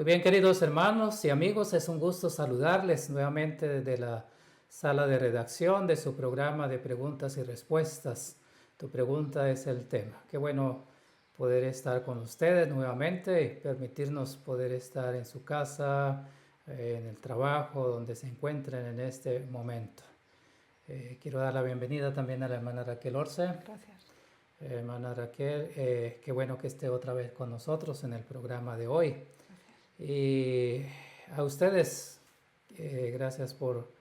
Muy bien, queridos hermanos y amigos, es un gusto saludarles nuevamente desde la sala de redacción de su programa de preguntas y respuestas. Tu pregunta es el tema. Qué bueno poder estar con ustedes nuevamente y permitirnos poder estar en su casa, en el trabajo, donde se encuentren en este momento. Quiero dar la bienvenida también a la hermana Raquel Orce. Gracias. Hermana Raquel, qué bueno que esté otra vez con nosotros en el programa de hoy. Y a ustedes, gracias por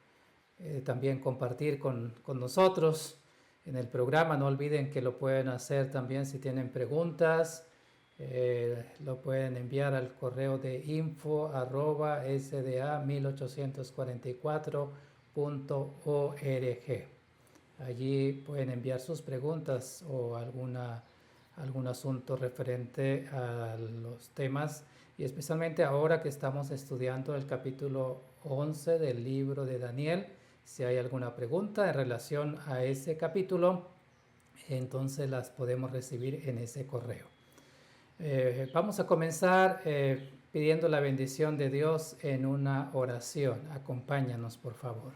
también compartir con nosotros en el programa. No olviden que lo pueden hacer también si tienen preguntas. Lo pueden enviar al correo de info@sda1844.org. Allí pueden enviar sus preguntas o algún asunto referente a los temas, y especialmente ahora que estamos estudiando el capítulo 11 del libro de Daniel. Si hay alguna pregunta en relación a ese capítulo, entonces las podemos recibir en ese correo. Vamos a comenzar pidiendo la bendición de Dios en una oración. Acompáñanos, por favor.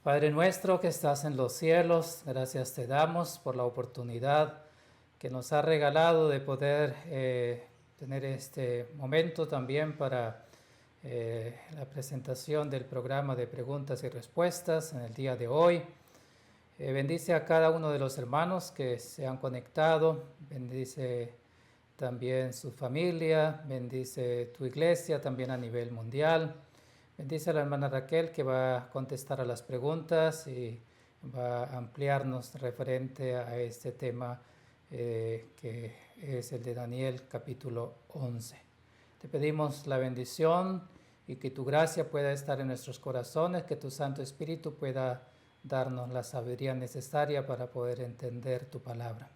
Padre nuestro que estás en los cielos, gracias te damos por la oportunidad que nos ha regalado de poder tener este momento también para la presentación del programa de preguntas y respuestas en el día de hoy. Bendice a cada uno de los hermanos que se han conectado, bendice también su familia, bendice tu iglesia también a nivel mundial. Bendice a la hermana Raquel que va a contestar a las preguntas y va a ampliarnos referente a este tema que es el de Daniel capítulo 11. Te pedimos la bendición y que tu gracia pueda estar en nuestros corazones, que tu Santo Espíritu pueda darnos la sabiduría necesaria para poder entender tu palabra.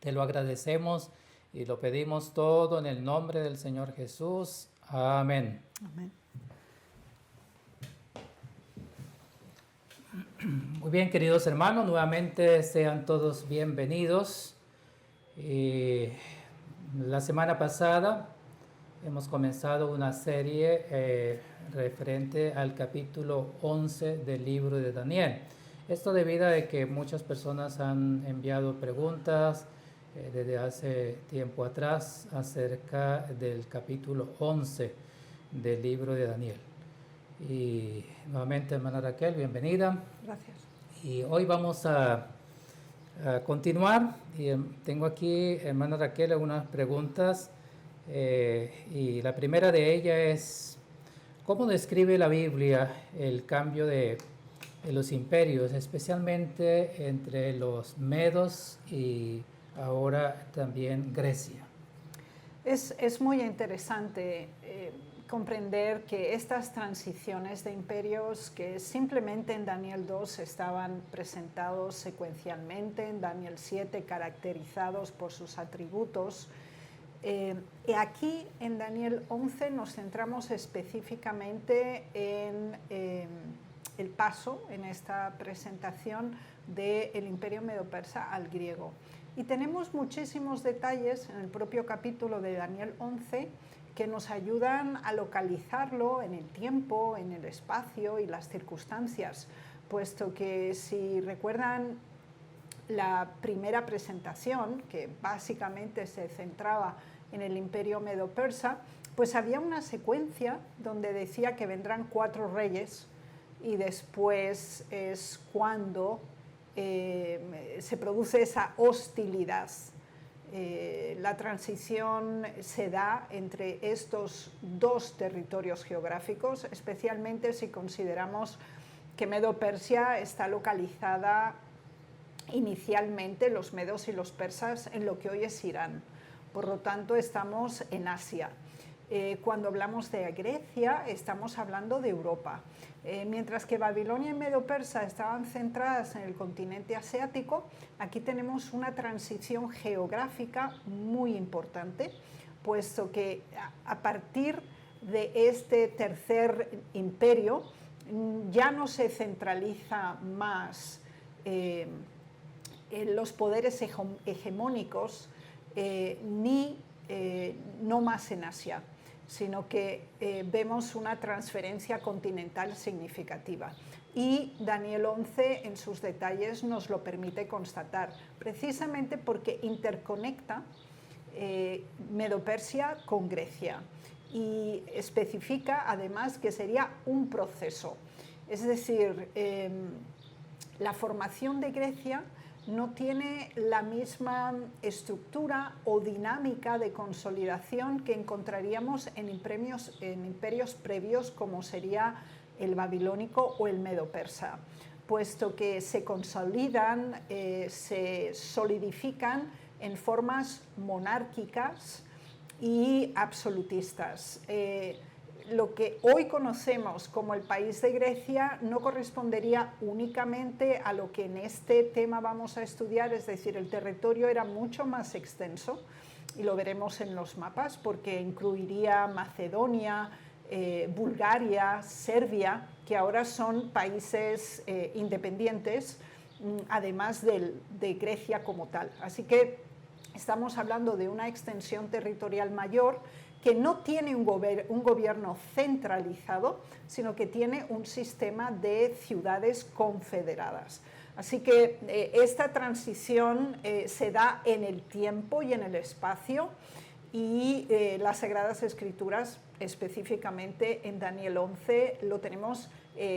Te lo agradecemos y lo pedimos todo en el nombre del Señor Jesús. Amén. Amén. Muy bien, queridos hermanos, nuevamente sean todos bienvenidos. La semana pasada hemos comenzado una serie referente al capítulo 11 del libro de Daniel. Esto debido a que muchas personas han enviado preguntas desde hace tiempo atrás acerca del capítulo 11 del libro de Daniel. Y nuevamente, hermana Raquel, bienvenida. Gracias. Y hoy vamos a continuar. Y tengo aquí, hermana Raquel, algunas preguntas. Y la primera de ellas es, ¿cómo describe la Biblia el cambio de los imperios, especialmente entre los medos y ahora también Grecia? Es muy interesante comprender que estas transiciones de imperios que simplemente en Daniel 2 estaban presentados secuencialmente, en Daniel 7 caracterizados por sus atributos, y aquí en Daniel 11 nos centramos específicamente en el paso en esta presentación del imperio medo-persa al griego. Y tenemos muchísimos detalles en el propio capítulo de Daniel 11 que nos ayudan a localizarlo en el tiempo, en el espacio y las circunstancias, puesto que si recuerdan la primera presentación, que básicamente se centraba en el imperio medo-persa, pues había una secuencia donde decía que vendrán 4 reyes y después es cuando se produce esa hostilidad. La transición se da entre estos 2 territorios geográficos, especialmente si consideramos que Medo-Persia está localizada inicialmente, los medos y los persas, en lo que hoy es Irán. Por lo tanto, estamos en Asia. Cuando hablamos de Grecia, estamos hablando de Europa. Mientras que Babilonia y Medo-Persa estaban centradas en el continente asiático, aquí tenemos una transición geográfica muy importante, puesto que a partir de este tercer imperio ya no se centraliza más los poderes hegemónicos, ni no más en Asia, sino que vemos una transferencia continental significativa. Y Daniel 11 en sus detalles nos lo permite constatar, precisamente porque interconecta Medo-Persia con Grecia y especifica además que sería un proceso. Es decir, la formación de Grecia no tiene la misma estructura o dinámica de consolidación que encontraríamos en imperios previos como sería el babilónico o el medo-persa, puesto que se consolidan, se solidifican en formas monárquicas y absolutistas. Lo que hoy conocemos como el país de Grecia no correspondería únicamente a lo que en este tema vamos a estudiar, es decir, el territorio era mucho más extenso, y lo veremos en los mapas, porque incluiría Macedonia, Bulgaria, Serbia, que ahora son países independientes, además de Grecia como tal. Así que estamos hablando de una extensión territorial mayor, que no tiene un gobierno centralizado, sino que tiene un sistema de ciudades confederadas. Así que esta transición se da en el tiempo y en el espacio, y las Sagradas Escrituras, específicamente en Daniel 11, lo tenemos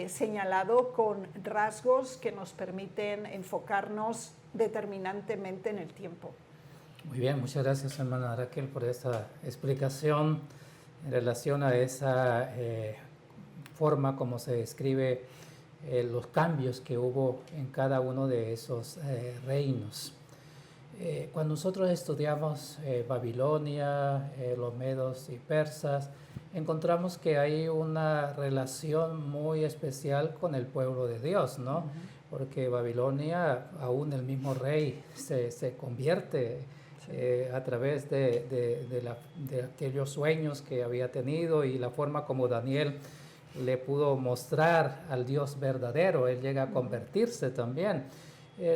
señalado con rasgos que nos permiten enfocarnos determinantemente en el tiempo. Muy bien, muchas gracias, hermana Raquel, por esta explicación en relación a esa forma como se describe los cambios que hubo en cada uno de esos reinos. Cuando nosotros estudiamos Babilonia, los medos y persas, encontramos que hay una relación muy especial con el pueblo de Dios, ¿no? Porque Babilonia, aún el mismo rey se convierte a través de aquellos sueños que había tenido y la forma como Daniel le pudo mostrar al Dios verdadero. Él llega a convertirse también.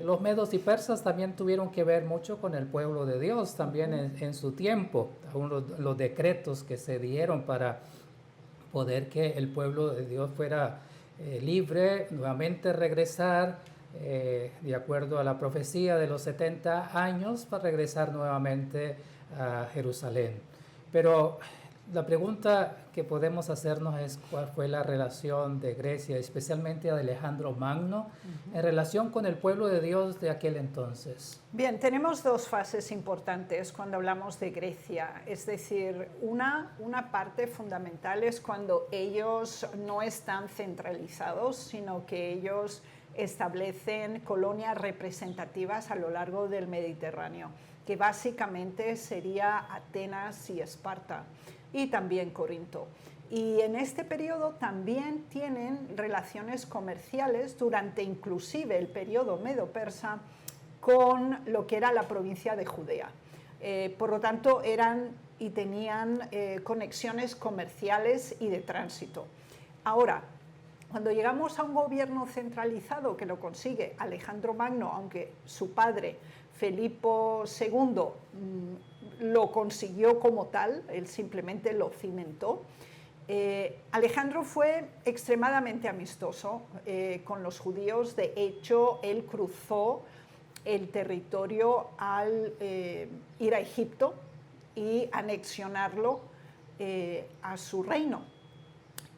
Los medos y persas también tuvieron que ver mucho con el pueblo de Dios también en su tiempo. Aún los decretos que se dieron para poder que el pueblo de Dios fuera libre, nuevamente regresar, de acuerdo a la profecía de los 70 años, para regresar nuevamente a Jerusalén. Pero la pregunta que podemos hacernos es cuál fue la relación de Grecia, especialmente de Alejandro Magno, en relación con el pueblo de Dios de aquel entonces. Bien, tenemos dos fases importantes cuando hablamos de Grecia, es decir, una parte fundamental es cuando ellos no están centralizados, sino que ellos establecen colonias representativas a lo largo del Mediterráneo, que básicamente sería Atenas y Esparta, y también Corinto. Y en este periodo también tienen relaciones comerciales durante inclusive el periodo medo-persa con lo que era la provincia de Judea. Por lo tanto, eran y tenían conexiones comerciales y de tránsito. Ahora, cuando llegamos a un gobierno centralizado que lo consigue Alejandro Magno, aunque su padre Felipo II lo consiguió como tal, él simplemente lo cimentó, Alejandro fue extremadamente amistoso con los judíos. De hecho, él cruzó el territorio al ir a Egipto y anexionarlo a su reino.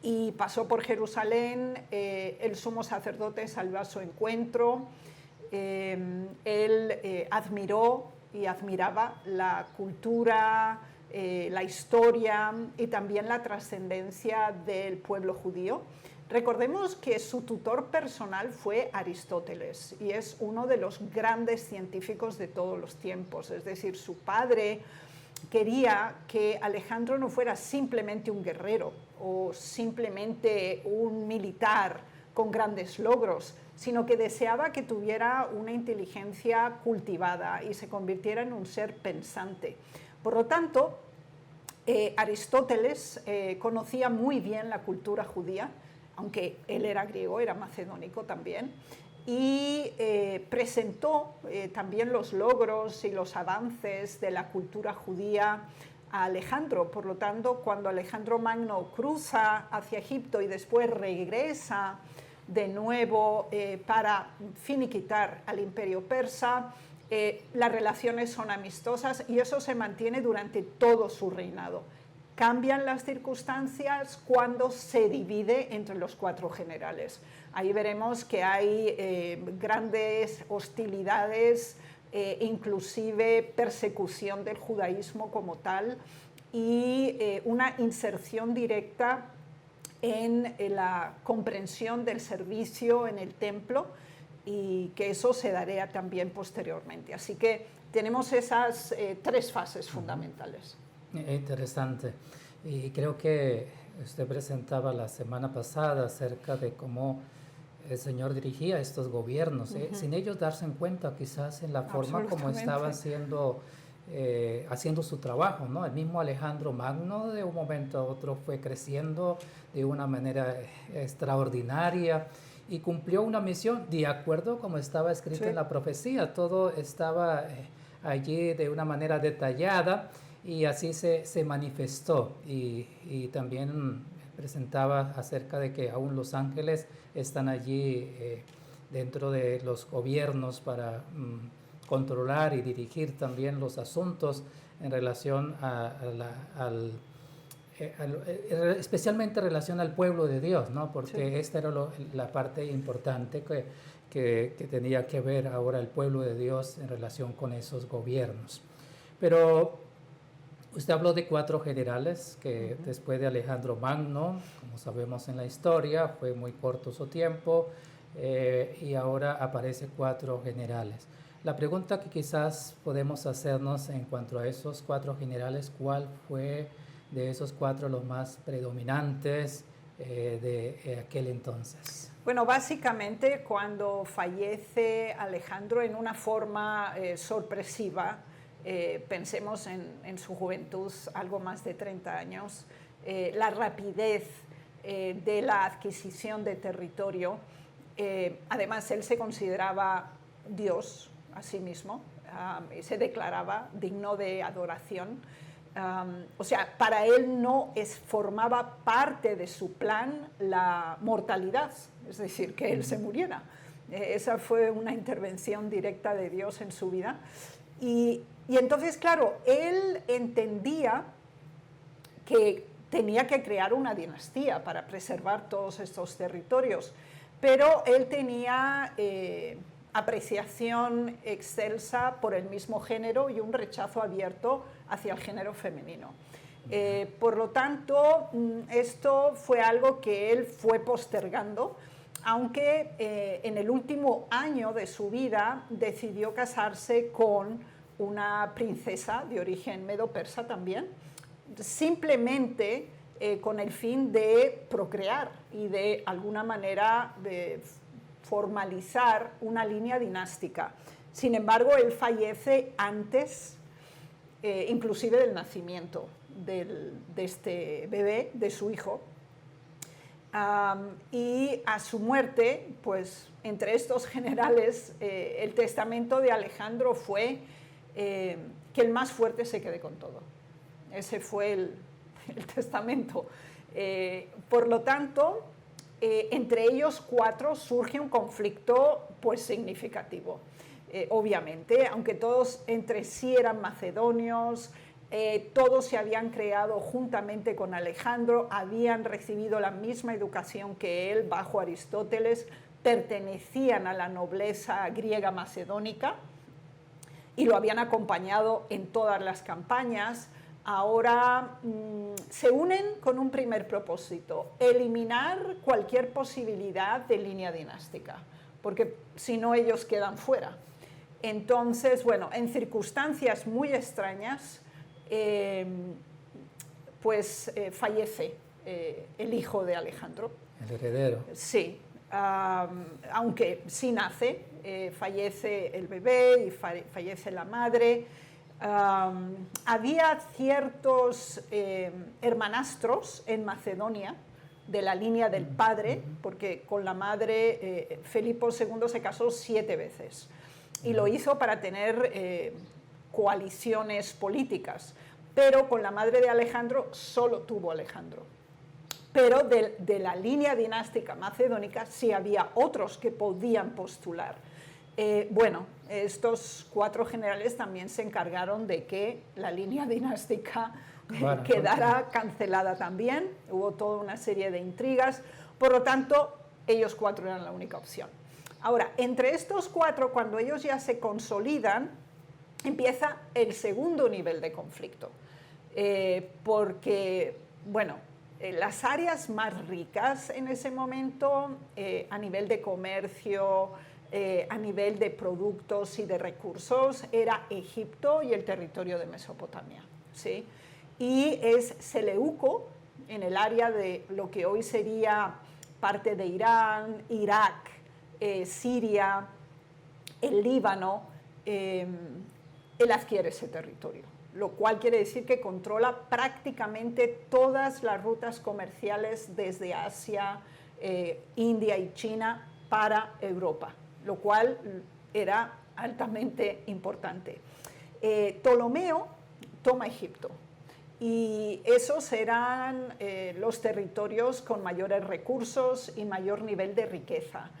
Y pasó por Jerusalén, el sumo sacerdote salió a su encuentro, él admiró y admiraba la cultura, la historia y también la trascendencia del pueblo judío. Recordemos que su tutor personal fue Aristóteles y es uno de los grandes científicos de todos los tiempos, es decir, su padre quería que Alejandro no fuera simplemente un guerrero o simplemente un militar con grandes logros, sino que deseaba que tuviera una inteligencia cultivada y se convirtiera en un ser pensante. Por lo tanto, Aristóteles conocía muy bien la cultura judía, aunque él era griego, era macedónico también, y presentó también los logros y los avances de la cultura judía a Alejandro. Por lo tanto, cuando Alejandro Magno cruza hacia Egipto y después regresa de nuevo para finiquitar al imperio persa, las relaciones son amistosas y eso se mantiene durante todo su reinado. Cambian las circunstancias cuando se divide entre los 4 generales. Ahí veremos que hay grandes hostilidades, inclusive persecución del judaísmo como tal y una inserción directa en la comprensión del servicio en el templo, y que eso se daría también posteriormente. Así que tenemos esas 3 fases fundamentales. Interesante. Y creo que usted presentaba la semana pasada acerca de cómo el Señor dirigía estos gobiernos, sin ellos darse en cuenta quizás en la forma como estaba haciendo su trabajo, ¿no? El mismo Alejandro Magno de un momento a otro fue creciendo de una manera extraordinaria y cumplió una misión de acuerdo como estaba escrito en la profecía. Todo estaba allí de una manera detallada y así se manifestó. Y también presentaba acerca de que aún los ángeles están allí dentro de los gobiernos para controlar y dirigir también los asuntos en relación especialmente en relación al pueblo de Dios, ¿no? Porque esta era la parte importante que tenía que ver ahora el pueblo de Dios en relación con esos gobiernos. Pero usted habló de 4 generales que después de Alejandro Magno, como sabemos en la historia, fue muy corto su tiempo y ahora aparece 4 generales. La pregunta que quizás podemos hacernos en cuanto a esos 4 generales, ¿cuál fue de esos 4 los más predominantes de aquel entonces? Bueno, básicamente cuando fallece Alejandro en una forma sorpresiva, pensemos en su juventud, algo más de 30 años, la rapidez de la adquisición de territorio, además él se consideraba Dios a sí mismo, y se declaraba digno de adoración. O sea, para él no formaba parte de su plan la mortalidad, es decir, que él se muriera. Esa fue una intervención directa de Dios en su vida. Y entonces, claro, él entendía que tenía que crear una dinastía para preservar todos estos territorios, pero él tenía apreciación excelsa por el mismo género y un rechazo abierto hacia el género femenino. Por lo tanto, esto fue algo que él fue postergando, aunque en el último año de su vida decidió casarse con una princesa de origen medo-persa también, simplemente con el fin de procrear y de alguna manera de formalizar una línea dinástica. Sin embargo, él fallece antes, inclusive del nacimiento de este bebé, de su hijo. Y a su muerte, pues entre estos generales, el testamento de Alejandro fue que el más fuerte se quede con todo. Ese fue el testamento. Por lo tanto, entre ellos 4 surge un conflicto pues significativo. Obviamente, aunque todos entre sí eran macedonios, todos se habían creado juntamente con Alejandro, habían recibido la misma educación que él bajo Aristóteles, pertenecían a la nobleza griega macedónica y lo habían acompañado en todas las campañas. Ahora se unen con un primer propósito: eliminar cualquier posibilidad de línea dinástica, porque si no ellos quedan fuera. Entonces, bueno, en circunstancias muy extrañas, fallece el hijo de Alejandro. El heredero. Sí, aunque sí nace, fallece el bebé y fallece la madre. Había ciertos hermanastros en Macedonia de la línea del padre, porque con la madre Felipe II se casó 7 veces y lo hizo para tener coaliciones políticas, pero con la madre de Alejandro solo tuvo Alejandro. Pero de la línea dinástica macedónica sí había otros que podían postular. Bueno, estos 4 generales también se encargaron de que la línea dinástica quedara cancelada también. Hubo toda una serie de intrigas, por lo tanto, ellos 4 eran la única opción. Ahora, entre estos 4, cuando ellos ya se consolidan, empieza el segundo nivel de conflicto, porque, bueno, las áreas más ricas en ese momento, a nivel de comercio, a nivel de productos y de recursos, era Egipto y el territorio de Mesopotamia, ¿sí? Y es Seleuco, en el área de lo que hoy sería parte de Irán, Irak, Siria, el Líbano, él adquiere ese territorio, lo cual quiere decir que controla prácticamente todas las rutas comerciales desde Asia, India y China para Europa, lo cual era altamente importante. Ptolomeo toma Egipto y esos eran los territorios con mayores recursos y mayor nivel de riqueza.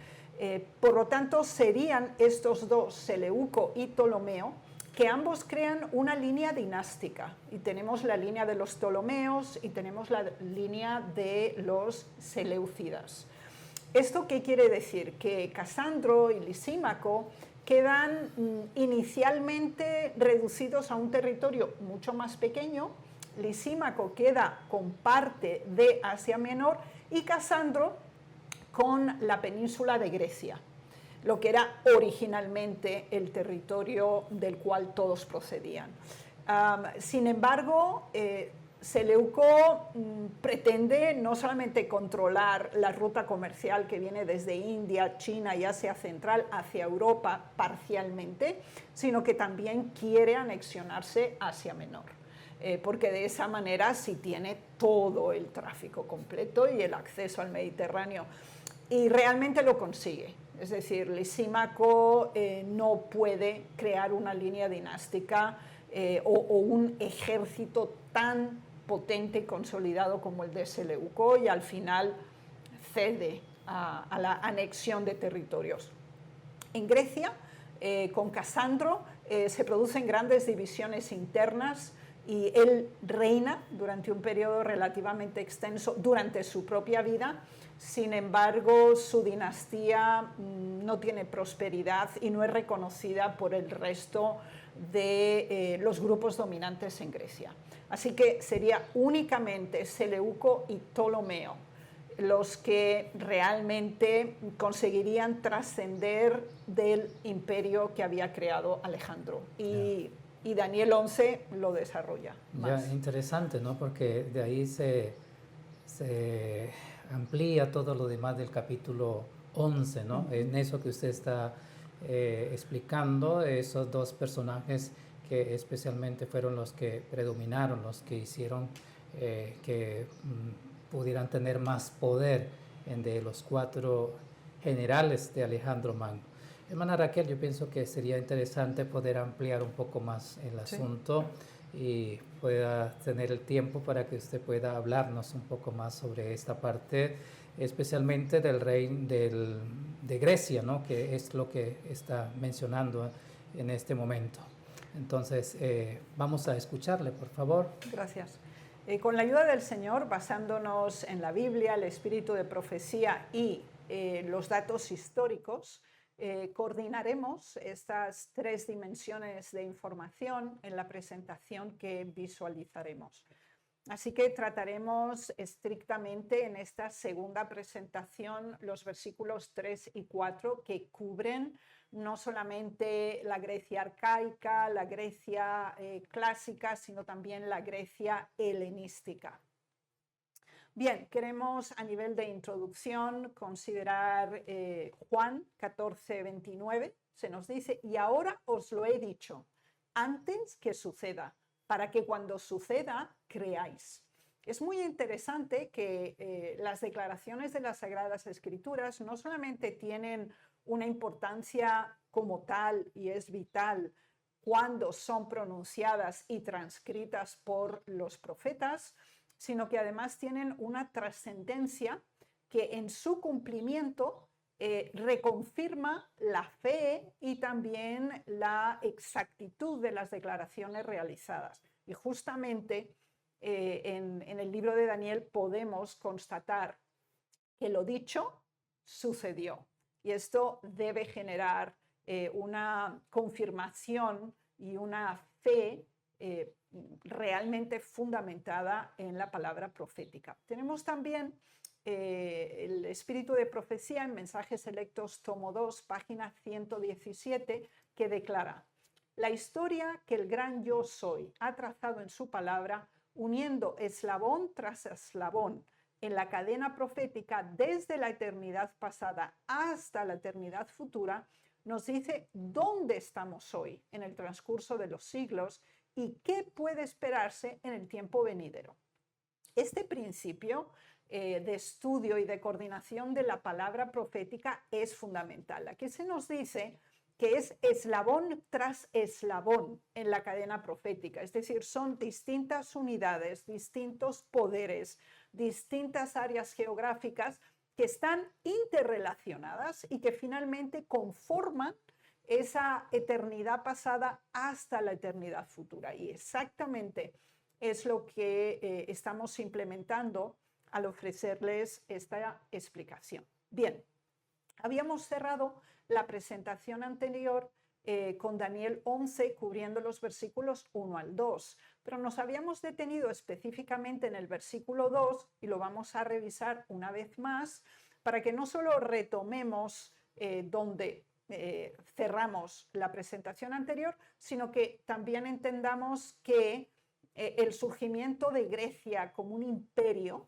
Por lo tanto, serían estos dos, Seleuco y Ptolomeo, que ambos crean una línea dinástica. Y tenemos la línea de los Ptolomeos y tenemos la línea de los Seleucidas. ¿Esto qué quiere decir? Que Casandro y Lisímaco quedan inicialmente reducidos a un territorio mucho más pequeño. Lisímaco queda con parte de Asia Menor y Casandro con la península de Grecia, lo que era originalmente el territorio del cual todos procedían. Sin embargo, Seleuco pretende no solamente controlar la ruta comercial que viene desde India, China y Asia Central hacia Europa parcialmente, sino que también quiere anexionarse Asia Menor, porque de esa manera sí tiene todo el tráfico completo y el acceso al Mediterráneo. Y realmente lo consigue. Es decir, Lisímaco no puede crear una línea dinástica o un ejército tan potente y consolidado como el de Seleuco, y al final cede a la anexión de territorios. En Grecia, con Casandro, se producen grandes divisiones internas y él reina durante un periodo relativamente extenso durante su propia vida. Sin embargo, su dinastía no tiene prosperidad y no es reconocida por el resto de los grupos dominantes en Grecia. Así que sería únicamente Seleuco y Ptolomeo los que realmente conseguirían trascender del imperio que había creado Alejandro. Y Daniel 11 lo desarrolla más. Ya, interesante, ¿no? Porque de ahí se amplía todo lo demás del capítulo 11, ¿no? En eso que usted está explicando, esos 2 personajes que especialmente fueron los que predominaron, los que hicieron que pudieran tener más poder de los 4 generales de Alejandro Magno. Hermana Raquel, yo pienso que sería interesante poder ampliar un poco más el asunto y pueda tener el tiempo para que usted pueda hablarnos un poco más sobre esta parte, especialmente del reino de Grecia, ¿no? Que es lo que está mencionando en este momento. Entonces, vamos a escucharle, por favor. Gracias. Con la ayuda del Señor, basándonos en la Biblia, el espíritu de profecía y los datos históricos, coordinaremos estas 3 dimensiones de información en la presentación que visualizaremos. Así que trataremos estrictamente en esta segunda presentación los versículos 3 y 4 que cubren no solamente la Grecia arcaica, la Grecia clásica, sino también la Grecia helenística. Bien, queremos a nivel de introducción considerar Juan 14, 29. Se nos dice, y ahora os lo he dicho, antes que suceda, para que cuando suceda creáis. Es muy interesante que las declaraciones de las Sagradas Escrituras no solamente tienen una importancia como tal y es vital cuando son pronunciadas y transcritas por los profetas, sino que además tienen una trascendencia que en su cumplimiento reconfirma la fe y también la exactitud de las declaraciones realizadas. Y justamente en el libro de Daniel podemos constatar que lo dicho sucedió. Y esto debe generar una confirmación y una fe realmente fundamentada en la palabra profética. Tenemos también el espíritu de profecía en Mensajes Selectos, tomo 2, página 117, que declara: la historia que el gran yo soy ha trazado en su palabra, uniendo eslabón tras eslabón en la cadena profética desde la eternidad pasada hasta la eternidad futura, nos dice dónde estamos hoy en el transcurso de los siglos y qué puede esperarse en el tiempo venidero. Este principio de estudio y de coordinación de la palabra profética es fundamental. Aquí se nos dice que es eslabón tras eslabón en la cadena profética, es decir, son distintas unidades, distintos poderes, distintas áreas geográficas que están interrelacionadas y que finalmente conforman esa eternidad pasada hasta la eternidad futura. Y exactamente es lo que estamos implementando al ofrecerles esta explicación. Bien, habíamos cerrado la presentación anterior con Daniel 11, cubriendo los versículos 1 al 2, pero nos habíamos detenido específicamente en el versículo 2 y lo vamos a revisar una vez más para que no solo retomemos donde cerramos la presentación anterior, sino que también entendamos que el surgimiento de Grecia como un imperio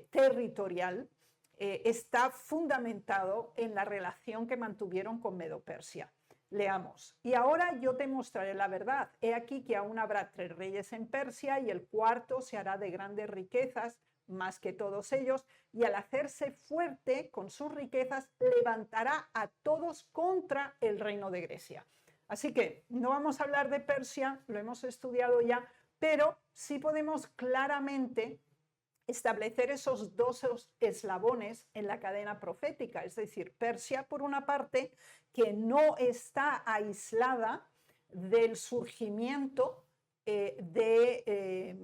territorial está fundamentado en la relación que mantuvieron con Medo-Persia. Leamos: y ahora yo te mostraré la verdad. He aquí que aún habrá 3 reyes en Persia, y el cuarto se hará de grandes riquezas, más que todos ellos, y al hacerse fuerte con sus riquezas, levantará a todos contra el reino de Grecia. Así que no vamos a hablar de Persia, lo hemos estudiado ya, pero sí podemos claramente establecer esos dos eslabones en la cadena profética, es decir, Persia por una parte, que no está aislada del surgimiento de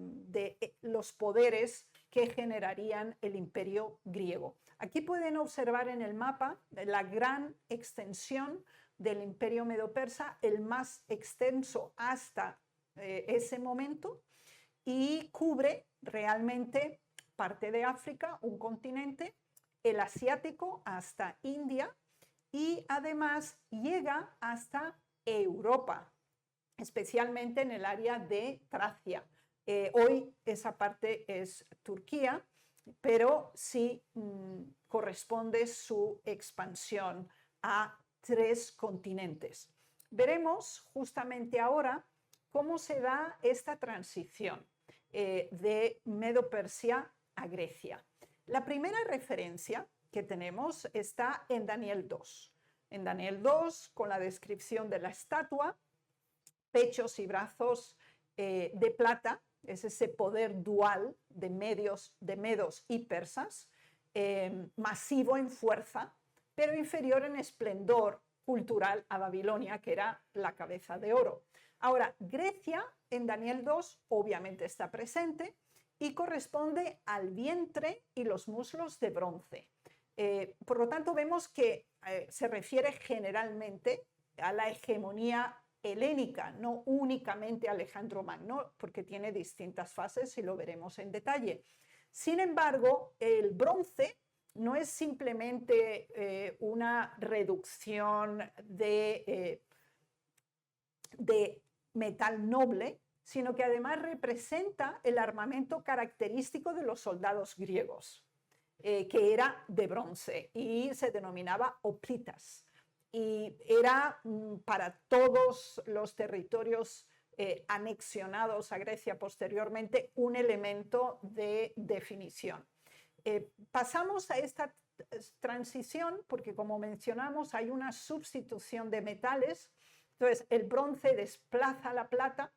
los poderes que generarían el imperio griego. Aquí pueden observar en el mapa la gran extensión del imperio medo-persa, el más extenso hasta ese momento, y cubre realmente parte de África, un continente, el asiático hasta India, y además llega hasta Europa, especialmente en el área de Tracia. Hoy esa parte es Turquía, pero sí corresponde su expansión a 3 continentes. Veremos justamente ahora cómo se da esta transición de Medo-Persia a Grecia. La primera referencia que tenemos está en Daniel 2. En Daniel 2, con la descripción de la estatua, pechos y brazos de plata, es ese poder dual de medos y persas, masivo en fuerza, pero inferior en esplendor cultural a Babilonia, que era la cabeza de oro. Ahora, Grecia en Daniel 2 obviamente está presente y corresponde al vientre y los muslos de bronce. Por lo tanto, vemos que se refiere generalmente a la hegemonía helénica, no únicamente a Alejandro Magno, porque tiene distintas fases y lo veremos en detalle. Sin embargo, el bronce no es simplemente una reducción de metal noble, sino que además representa el armamento característico de los soldados griegos, que era de bronce y se denominaba hoplitas. Y era para todos los territorios anexionados a Grecia posteriormente, un elemento de definición. Pasamos a esta transición porque, como mencionamos, hay una sustitución de metales. Entonces, el bronce desplaza la plata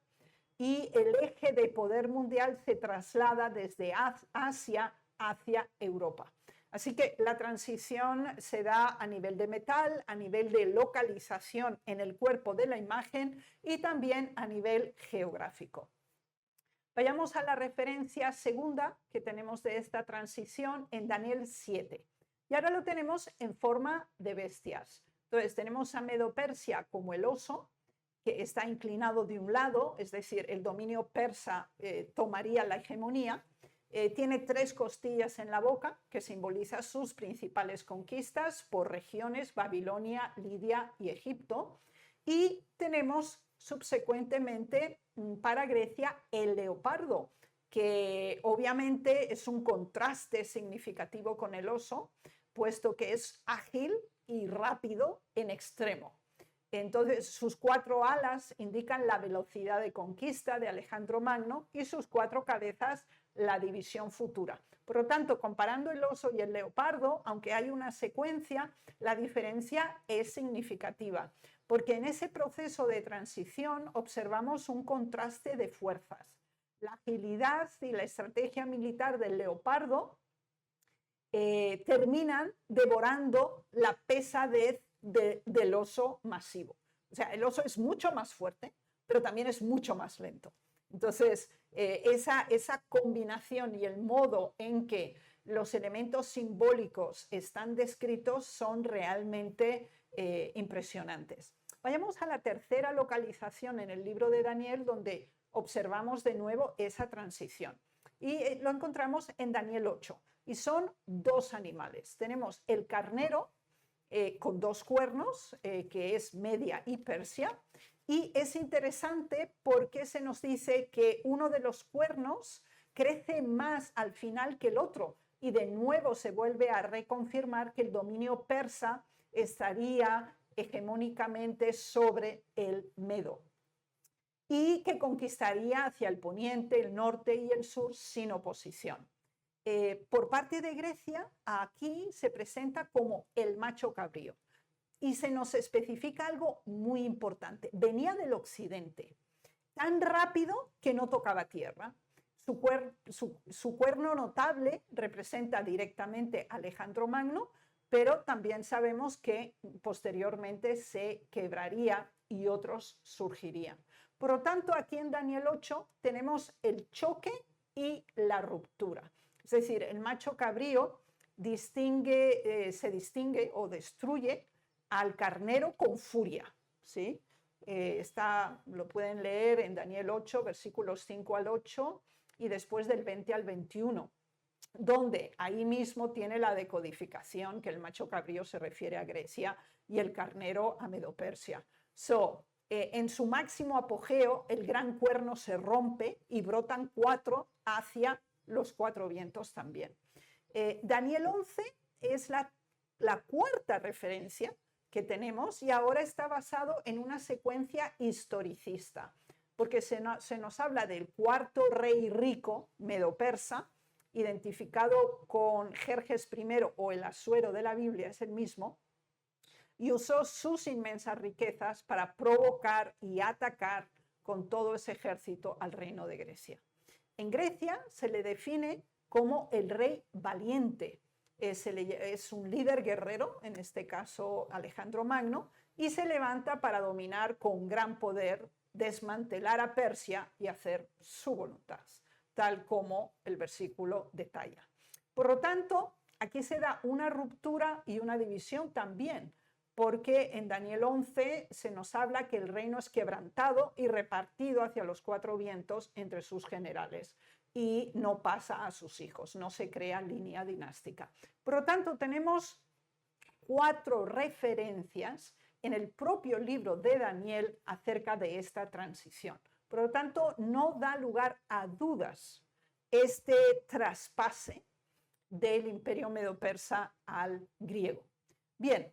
y el eje de poder mundial se traslada desde Asia hacia Europa. Así que la transición se da a nivel de metal, a nivel de localización en el cuerpo de la imagen y también a nivel geográfico. Vayamos a la referencia segunda que tenemos de esta transición en Daniel 7. Y ahora lo tenemos en forma de bestias. Entonces tenemos a Medo-Persia como el oso, que está inclinado de un lado, es decir, el dominio persa tomaría la hegemonía. Tiene 3 costillas en la boca, que simboliza sus principales conquistas por regiones: Babilonia, Lidia y Egipto. Y tenemos subsecuentemente para Grecia el leopardo, que obviamente es un contraste significativo con el oso, puesto que es ágil y rápido en extremo. Entonces, sus 4 alas indican la velocidad de conquista de Alejandro Magno y sus 4 cabezas la división futura. Por lo tanto, comparando el oso y el leopardo, aunque hay una secuencia, la diferencia es significativa, porque en ese proceso de transición observamos un contraste de fuerzas. La agilidad y la estrategia militar del leopardo terminan devorando la pesadez del oso masivo. O sea, el oso es mucho más fuerte, pero también es mucho más lento. Entonces, esa combinación y el modo en que los elementos simbólicos están descritos son realmente impresionantes. Vayamos a la tercera localización en el libro de Daniel, donde observamos de nuevo esa transición. Y lo encontramos en Daniel 8. Y son 2 animales. Tenemos el carnero con 2 cuernos, que es Media y Persia. Y es interesante porque se nos dice que uno de los cuernos crece más al final que el otro. Y de nuevo se vuelve a reconfirmar que el dominio persa estaría hegemónicamente sobre el medo y que conquistaría hacia el poniente, el norte y el sur sin oposición. Por parte de Grecia, aquí se presenta como el macho cabrío. Y se nos especifica algo muy importante. Venía del occidente, tan rápido que no tocaba tierra. Su cuerno notable representa directamente a Alejandro Magno, pero también sabemos que posteriormente se quebraría y otros surgirían. Por lo tanto, aquí en Daniel 8 tenemos el choque y la ruptura. Es decir, el macho cabrío se distingue o destruye al carnero con furia, ¿sí? Lo pueden leer en Daniel 8, versículos 5 al 8 y después del 20 al 21, donde ahí mismo tiene la decodificación que el macho cabrío se refiere a Grecia y el carnero a Medo-Persia. En su máximo apogeo, el gran cuerno se rompe y brotan 4 hacia los 4 vientos también. Daniel 11 es la 4ª referencia que tenemos y ahora está basado en una secuencia historicista, porque se nos habla del 4º rey rico, medo-persa, identificado con Jerjes I o el Asuero de la Biblia, es el mismo, y usó sus inmensas riquezas para provocar y atacar con todo ese ejército al reino de Grecia. En Grecia se le define como el rey valiente. Es un líder guerrero, en este caso Alejandro Magno, y se levanta para dominar con gran poder, desmantelar a Persia y hacer su voluntad, tal como el versículo detalla. Por lo tanto, aquí se da una ruptura y una división también, porque en Daniel 11 se nos habla que el reino es quebrantado y repartido hacia los 4 vientos entre sus generales y no pasa a sus hijos, no se crea línea dinástica. Por lo tanto, tenemos 4 referencias en el propio libro de Daniel acerca de esta transición. Por lo tanto, no da lugar a dudas este traspase del imperio medo-persa al griego. Bien,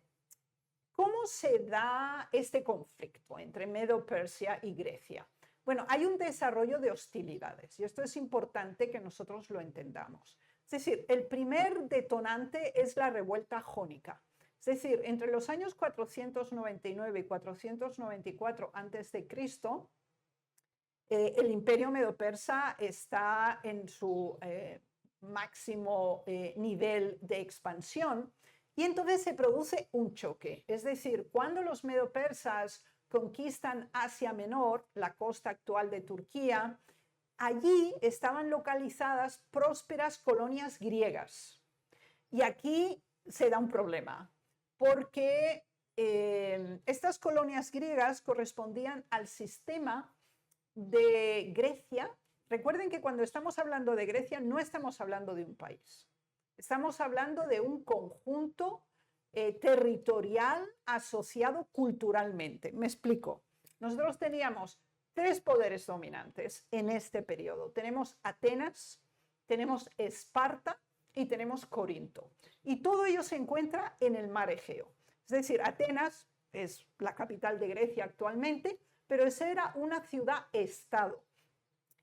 ¿cómo se da este conflicto entre Medo-Persia y Grecia? Bueno, hay un desarrollo de hostilidades y esto es importante que nosotros lo entendamos. Es decir, el primer detonante es la revuelta jónica. Es decir, entre los años 499 y 494 a.C., el imperio medo-persa está en su máximo nivel de expansión y entonces se produce un choque. Es decir, cuando los medo-persas conquistan Asia Menor, la costa actual de Turquía, allí estaban localizadas prósperas colonias griegas. Y aquí se da un problema, porque estas colonias griegas correspondían al sistema de Grecia. Recuerden que cuando estamos hablando de Grecia no estamos hablando de un país, estamos hablando de un conjunto territorial asociado culturalmente. Me explico. Nosotros teníamos 3 poderes dominantes en este periodo. Tenemos Atenas, tenemos Esparta y tenemos Corinto. Y todo ello se encuentra en el mar Egeo. Es decir, Atenas es la capital de Grecia actualmente, pero esa era una ciudad-estado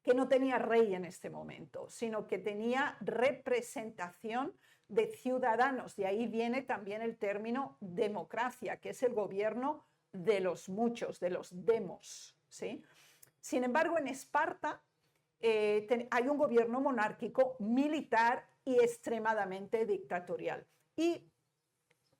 que no tenía rey en este momento, sino que tenía representación de ciudadanos. De ahí viene también el término democracia, que es el gobierno de los muchos, de los demos, ¿sí? Sin embargo, en Esparta hay un gobierno monárquico, militar y extremadamente dictatorial. Y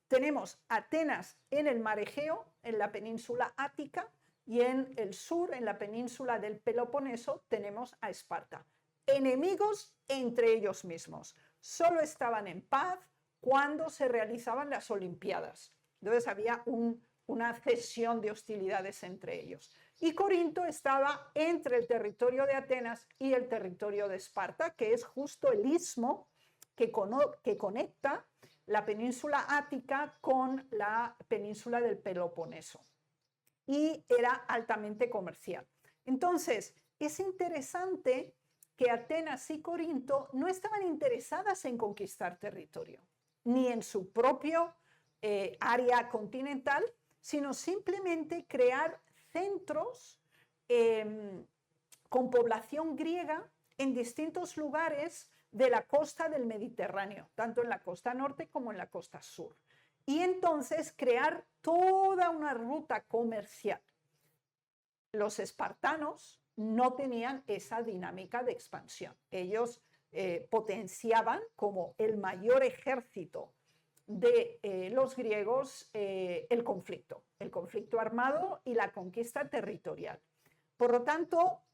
tenemos Atenas en el mar Egeo, en la península Ática, y en el sur, en la península del Peloponeso, tenemos a Esparta. Enemigos entre ellos mismos. Solo estaban en paz cuando se realizaban las Olimpiadas. Entonces había una cesión de hostilidades entre ellos. Y Corinto estaba entre el territorio de Atenas y el territorio de Esparta, que es justo el istmo que conecta la península Ática con la península del Peloponeso. Y era altamente comercial. Entonces, es interesante que Atenas y Corinto no estaban interesadas en conquistar territorio, ni en su propio área continental, sino simplemente crear centros con población griega en distintos lugares de la costa del Mediterráneo, tanto en la costa norte como en la costa sur. Y entonces crear toda una ruta comercial. Los espartanos no tenían esa dinámica de expansión. Ellos potenciaban como el mayor ejército de los griegos el conflicto armado y la conquista territorial. Por lo tanto,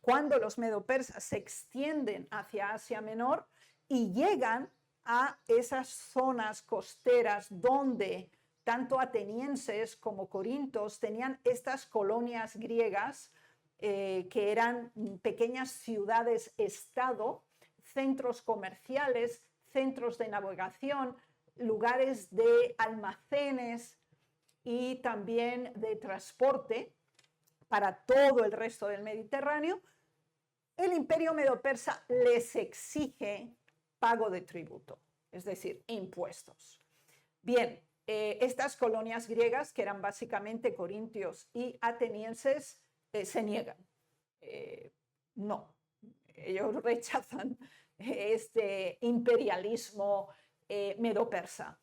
cuando los medo-persas se extienden hacia Asia Menor y llegan a esas zonas costeras donde tanto atenienses como corintios tenían estas colonias griegas que eran pequeñas ciudades-estado, centros comerciales, centros de navegación, lugares de almacenes y también de transporte para todo el resto del Mediterráneo, el imperio medo-persa les exige pago de tributo, es decir, impuestos. Bien, estas colonias griegas, que eran básicamente corintios y atenienses, se niegan. No, ellos rechazan este imperialismo medo-persa.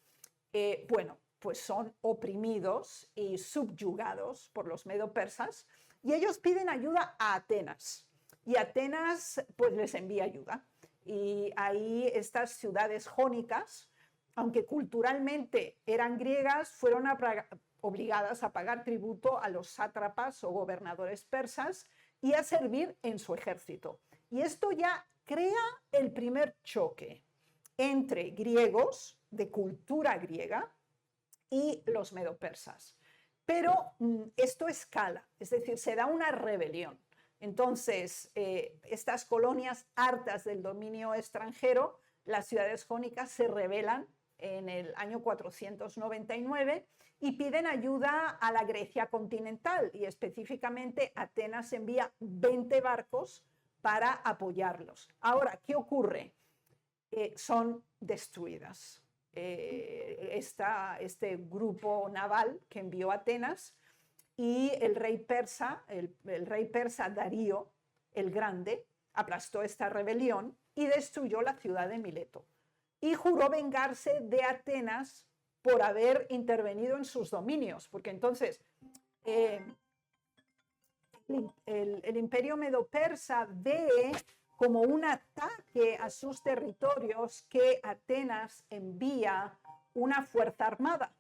Bueno, pues son oprimidos y subyugados por los medo-persas y ellos piden ayuda a Atenas. Y Atenas pues les envía ayuda. Y ahí estas ciudades jónicas, aunque culturalmente eran griegas, fueron obligadas a pagar tributo a los sátrapas o gobernadores persas y a servir en su ejército. Y esto ya crea el primer choque entre griegos de cultura griega y los medo-persas. Pero esto escala, es decir, se da una rebelión. Entonces, estas colonias hartas del dominio extranjero, las ciudades jónicas se rebelan en el año 499 y piden ayuda a la Grecia continental y específicamente Atenas envía 20 barcos para apoyarlos. Ahora, ¿qué ocurre? Son destruidas. Este grupo naval que envió Atenas y el rey persa, el rey persa Darío el Grande, aplastó esta rebelión y destruyó la ciudad de Mileto. Y juró vengarse de Atenas por haber intervenido en sus dominios, porque entonces el imperio medo-persa ve como un ataque a sus territorios que Atenas envía una fuerza armada.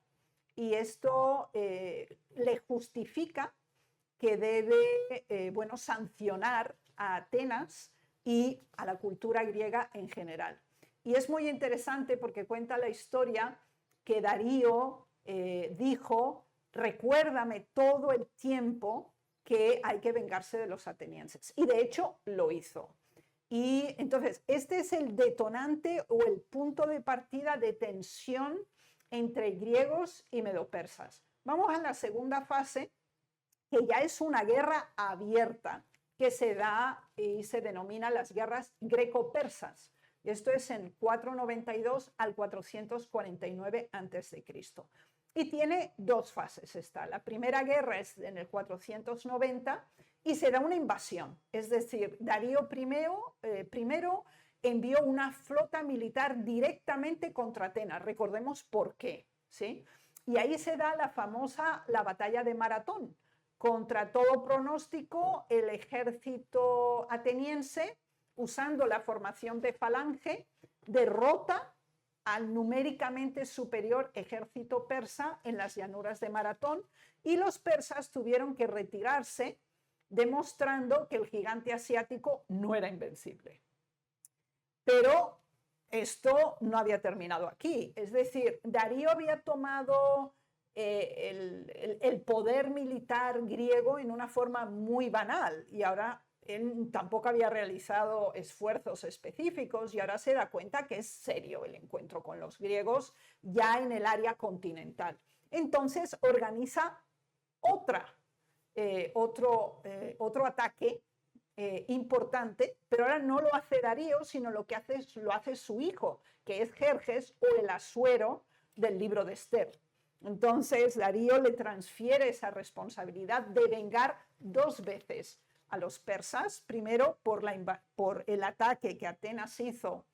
Y esto le justifica que debe sancionar a Atenas y a la cultura griega en general. Y es muy interesante porque cuenta la historia que Darío dijo: recuérdame todo el tiempo que hay que vengarse de los atenienses. Y de hecho lo hizo. Y entonces este es el detonante o el punto de partida de tensión entre griegos y medopersas. Vamos a la segunda fase, que ya es una guerra abierta, que se da y se denomina las guerras greco-persas. Esto es en 492 al 449 a.C. Y tiene dos fases esta. La primera guerra es en el 490 y se da una invasión. Es decir, Darío primero envió una flota militar directamente contra Atenas. Recordemos por qué, ¿sí? Y ahí se da la batalla de Maratón. Contra todo pronóstico, el ejército ateniense, usando la formación de falange, derrota al numéricamente superior ejército persa en las llanuras de Maratón, y los persas tuvieron que retirarse, demostrando que el gigante asiático no era invencible. Pero esto no había terminado aquí. Es decir, Darío había tomado el poder militar griego en una forma muy banal, y ahora él tampoco había realizado esfuerzos específicos, y ahora se da cuenta que es serio el encuentro con los griegos ya en el área continental. Entonces organiza otro ataque importante, pero ahora no lo hace Darío, sino lo hace su hijo, que es Jerjes, o el Asuero del libro de Esther. Entonces Darío le transfiere esa responsabilidad de vengar dos veces a los persas, primero por el ataque que Atenas hizo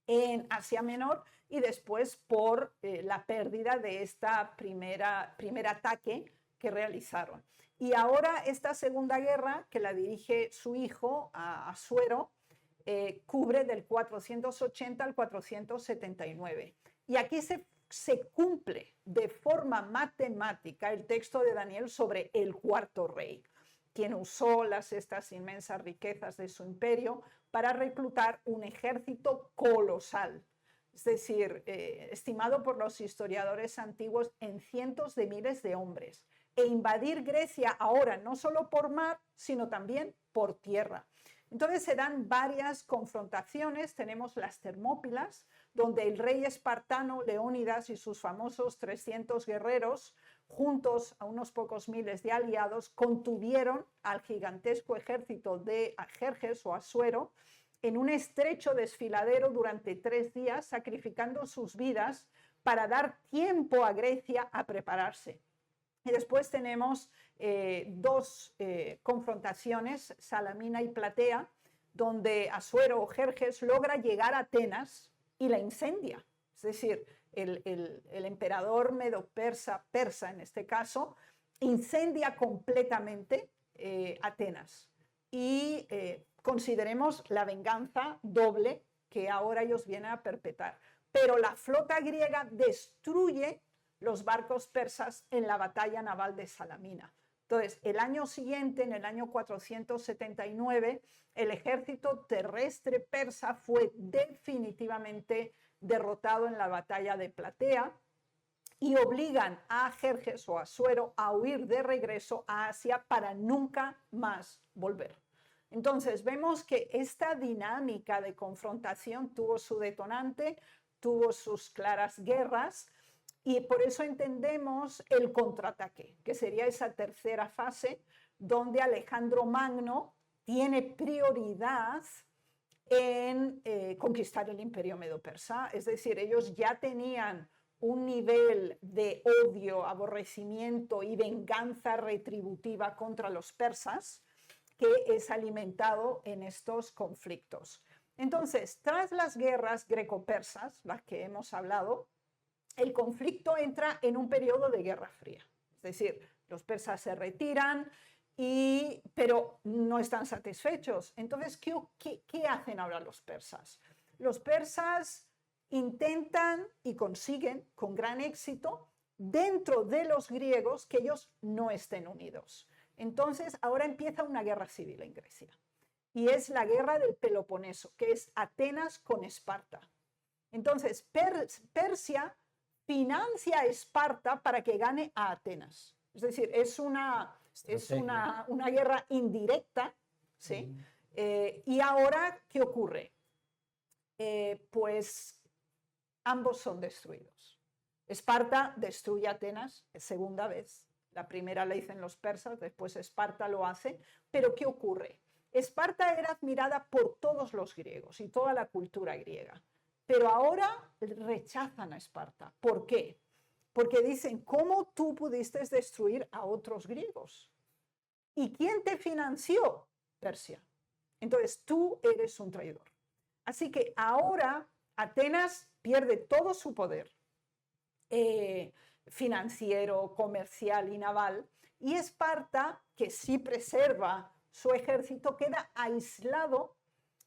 en Asia Menor, y después por la pérdida de esta primer ataque que realizaron. Y ahora esta segunda guerra, que la dirige su hijo, Asuero, cubre del 480 al 479. Y aquí se cumple de forma matemática el texto de Daniel sobre el cuarto rey, quien usó estas inmensas riquezas de su imperio para reclutar un ejército colosal. Es decir, estimado por los historiadores antiguos en cientos de miles de hombres, e invadir Grecia ahora no solo por mar, sino también por tierra. Entonces se dan varias confrontaciones. Tenemos las Termópilas, donde el rey espartano Leónidas y sus famosos 300 guerreros, juntos a unos pocos miles de aliados, contuvieron al gigantesco ejército de Jerjes o Asuero en un estrecho desfiladero durante 3 días, sacrificando sus vidas para dar tiempo a Grecia a prepararse. Y después tenemos dos confrontaciones, Salamina y Platea, donde Asuero o Jerjes logra llegar a Atenas y la incendia. Es decir, el emperador medo-persa en este caso, incendia completamente Atenas. Y consideremos la venganza doble que ahora ellos vienen a perpetrar. Pero la flota griega destruye los barcos persas en la batalla naval de Salamina. Entonces, el año siguiente, en el año 479, el ejército terrestre persa fue definitivamente derrotado en la batalla de Platea, y obligan a Jerjes o Asuero a huir de regreso a Asia para nunca más volver. Entonces, vemos que esta dinámica de confrontación tuvo su detonante, tuvo sus claras guerras, y por eso entendemos el contraataque, que sería esa tercera fase, donde Alejandro Magno tiene prioridad en conquistar el imperio medo-persa. Es decir, ellos ya tenían un nivel de odio, aborrecimiento y venganza retributiva contra los persas que es alimentado en estos conflictos. Entonces, tras las guerras greco-persas, las que hemos hablado, el conflicto entra en un periodo de guerra fría. Es decir, los persas se retiran, pero no están satisfechos. Entonces, ¿qué hacen ahora los persas? Los persas intentan y consiguen con gran éxito dentro de los griegos que ellos no estén unidos. Entonces, ahora empieza una guerra civil en Grecia. Y es la guerra del Peloponeso, que es Atenas con Esparta. Entonces, Persia financia a Esparta para que gane a Atenas. Es decir, es una guerra indirecta, ¿sí? Y ahora, ¿qué ocurre? Pues ambos son destruidos. Esparta destruye a Atenas, segunda vez. La primera la dicen los persas, después Esparta lo hace. Pero ¿qué ocurre? Esparta era admirada por todos los griegos y toda la cultura griega. Pero ahora rechazan a Esparta. ¿Por qué? Porque dicen, ¿cómo tú pudiste destruir a otros griegos? ¿Y quién te financió? Persia. Entonces tú eres un traidor. Así que ahora Atenas pierde todo su poder financiero, comercial y naval, y Esparta, que sí preserva su ejército, queda aislado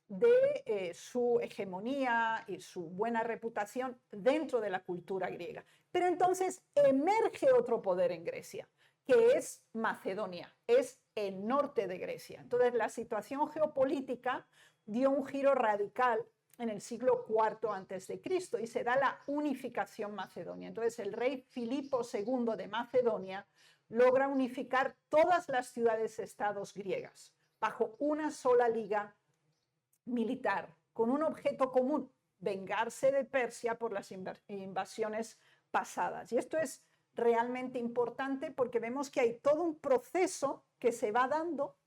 de su hegemonía y su buena reputación dentro de la cultura griega. Pero entonces emerge otro poder en Grecia, que es Macedonia, es el norte de Grecia. Entonces la situación geopolítica dio un giro radical en el siglo IV a.C. y se da la unificación macedonia. Entonces el rey Filipo II de Macedonia logra unificar todas las ciudades-estados griegas bajo una sola liga militar, con un objeto común, vengarse de Persia por las invasiones pasadas. Y esto es realmente importante porque vemos que hay todo un proceso que se va dando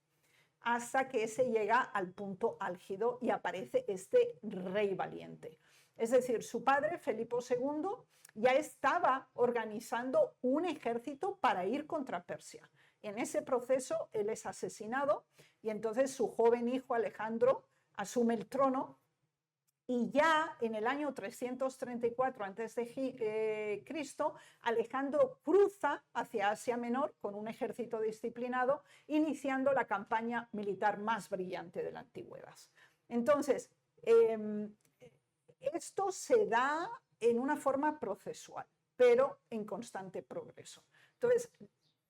hasta que se llega al punto álgido y aparece este rey valiente. Es decir, su padre, Felipe II, ya estaba organizando un ejército para ir contra Persia. En ese proceso, él es asesinado y entonces su joven hijo Alejandro asume el trono y ya en el año 334 a.C., Alejandro cruza hacia Asia Menor con un ejército disciplinado, iniciando la campaña militar más brillante de la antigüedad. Entonces, esto se da en una forma procesual, pero en constante progreso. Entonces,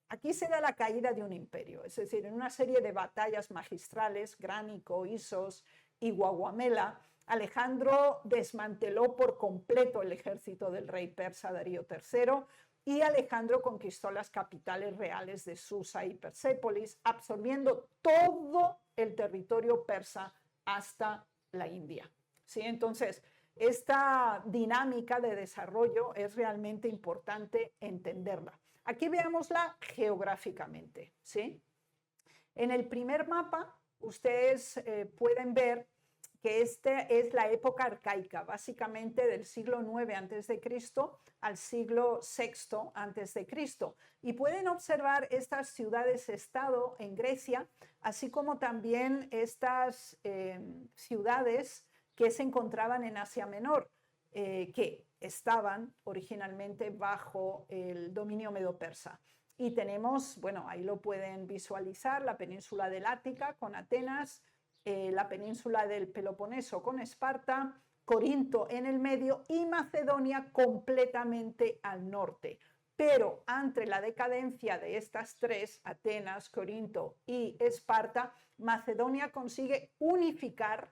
aquí se da la caída de un imperio, es decir, en una serie de batallas magistrales, Gránico, Isos y Guaguamela, Alejandro desmanteló por completo el ejército del rey persa Darío III y Alejandro conquistó las capitales reales de Susa y Persépolis, absorbiendo todo el territorio persa hasta la India. ¿Sí? Entonces, esta dinámica de desarrollo es realmente importante entenderla. Aquí veámosla geográficamente, ¿sí? En el primer mapa, ustedes pueden ver que esta es la época arcaica, básicamente del siglo IX a.C. al siglo VI a.C. Y pueden observar estas ciudades-estado en Grecia, así como también estas ciudades que se encontraban en Asia Menor, que estaban originalmente bajo el dominio medo-persa. Y tenemos, bueno, ahí lo pueden visualizar, la península del Ática con Atenas, la península del Peloponeso con Esparta, Corinto en el medio y Macedonia completamente al norte. Pero ante la decadencia de estas tres, Atenas, Corinto y Esparta, Macedonia consigue unificar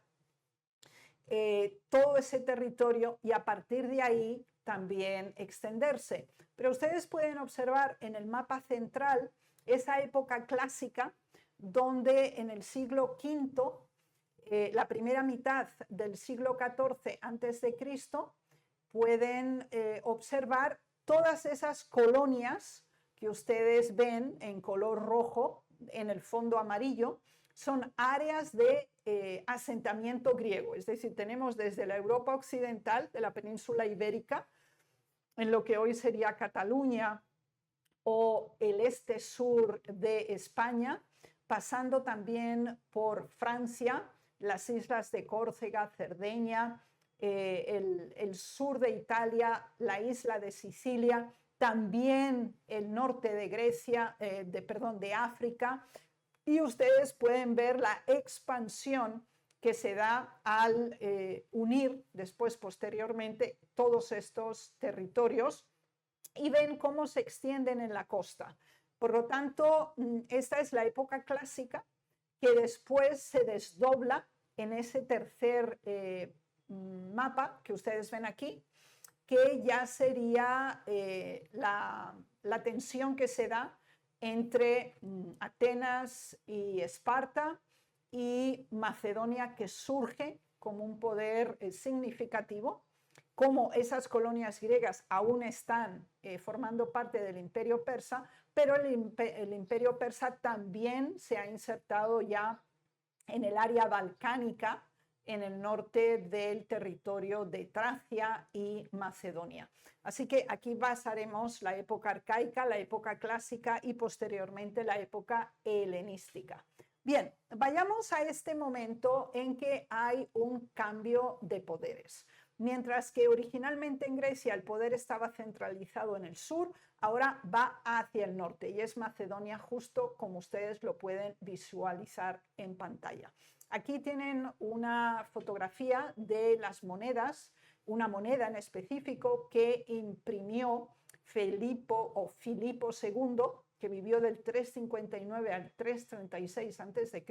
todo ese territorio y a partir de ahí también extenderse. Pero ustedes pueden observar en el mapa central esa época clásica donde en el siglo V, la primera mitad del siglo XIV a.C., pueden observar todas esas colonias que ustedes ven en color rojo en el fondo amarillo, son áreas de asentamiento griego, es decir, tenemos desde la Europa occidental, de la península ibérica, en lo que hoy sería Cataluña o el este-sur de España, pasando también por Francia, las islas de Córcega, Cerdeña, el sur de Italia, la isla de Sicilia, también el norte de Grecia, de África, y ustedes pueden ver la expansión que se da al unir después, posteriormente, todos estos territorios y ven cómo se extienden en la costa. Por lo tanto, esta es la época clásica que después se desdobla en ese tercer mapa que ustedes ven aquí, que ya sería la tensión que se da entre Atenas y Esparta y Macedonia, que surge como un poder significativo, como esas colonias griegas aún están formando parte del imperio persa, pero el imperio persa también se ha insertado ya en el área balcánica, en el norte del territorio de Tracia y Macedonia. Así que aquí basaremos la época arcaica, la época clásica y posteriormente la época helenística. Bien, vayamos a este momento en que hay un cambio de poderes. Mientras que originalmente en Grecia el poder estaba centralizado en el sur, ahora va hacia el norte y es Macedonia, justo como ustedes lo pueden visualizar en pantalla. Aquí tienen una fotografía de las monedas, una moneda en específico que imprimió Filipo II, que vivió del 359 al 336 a.C.,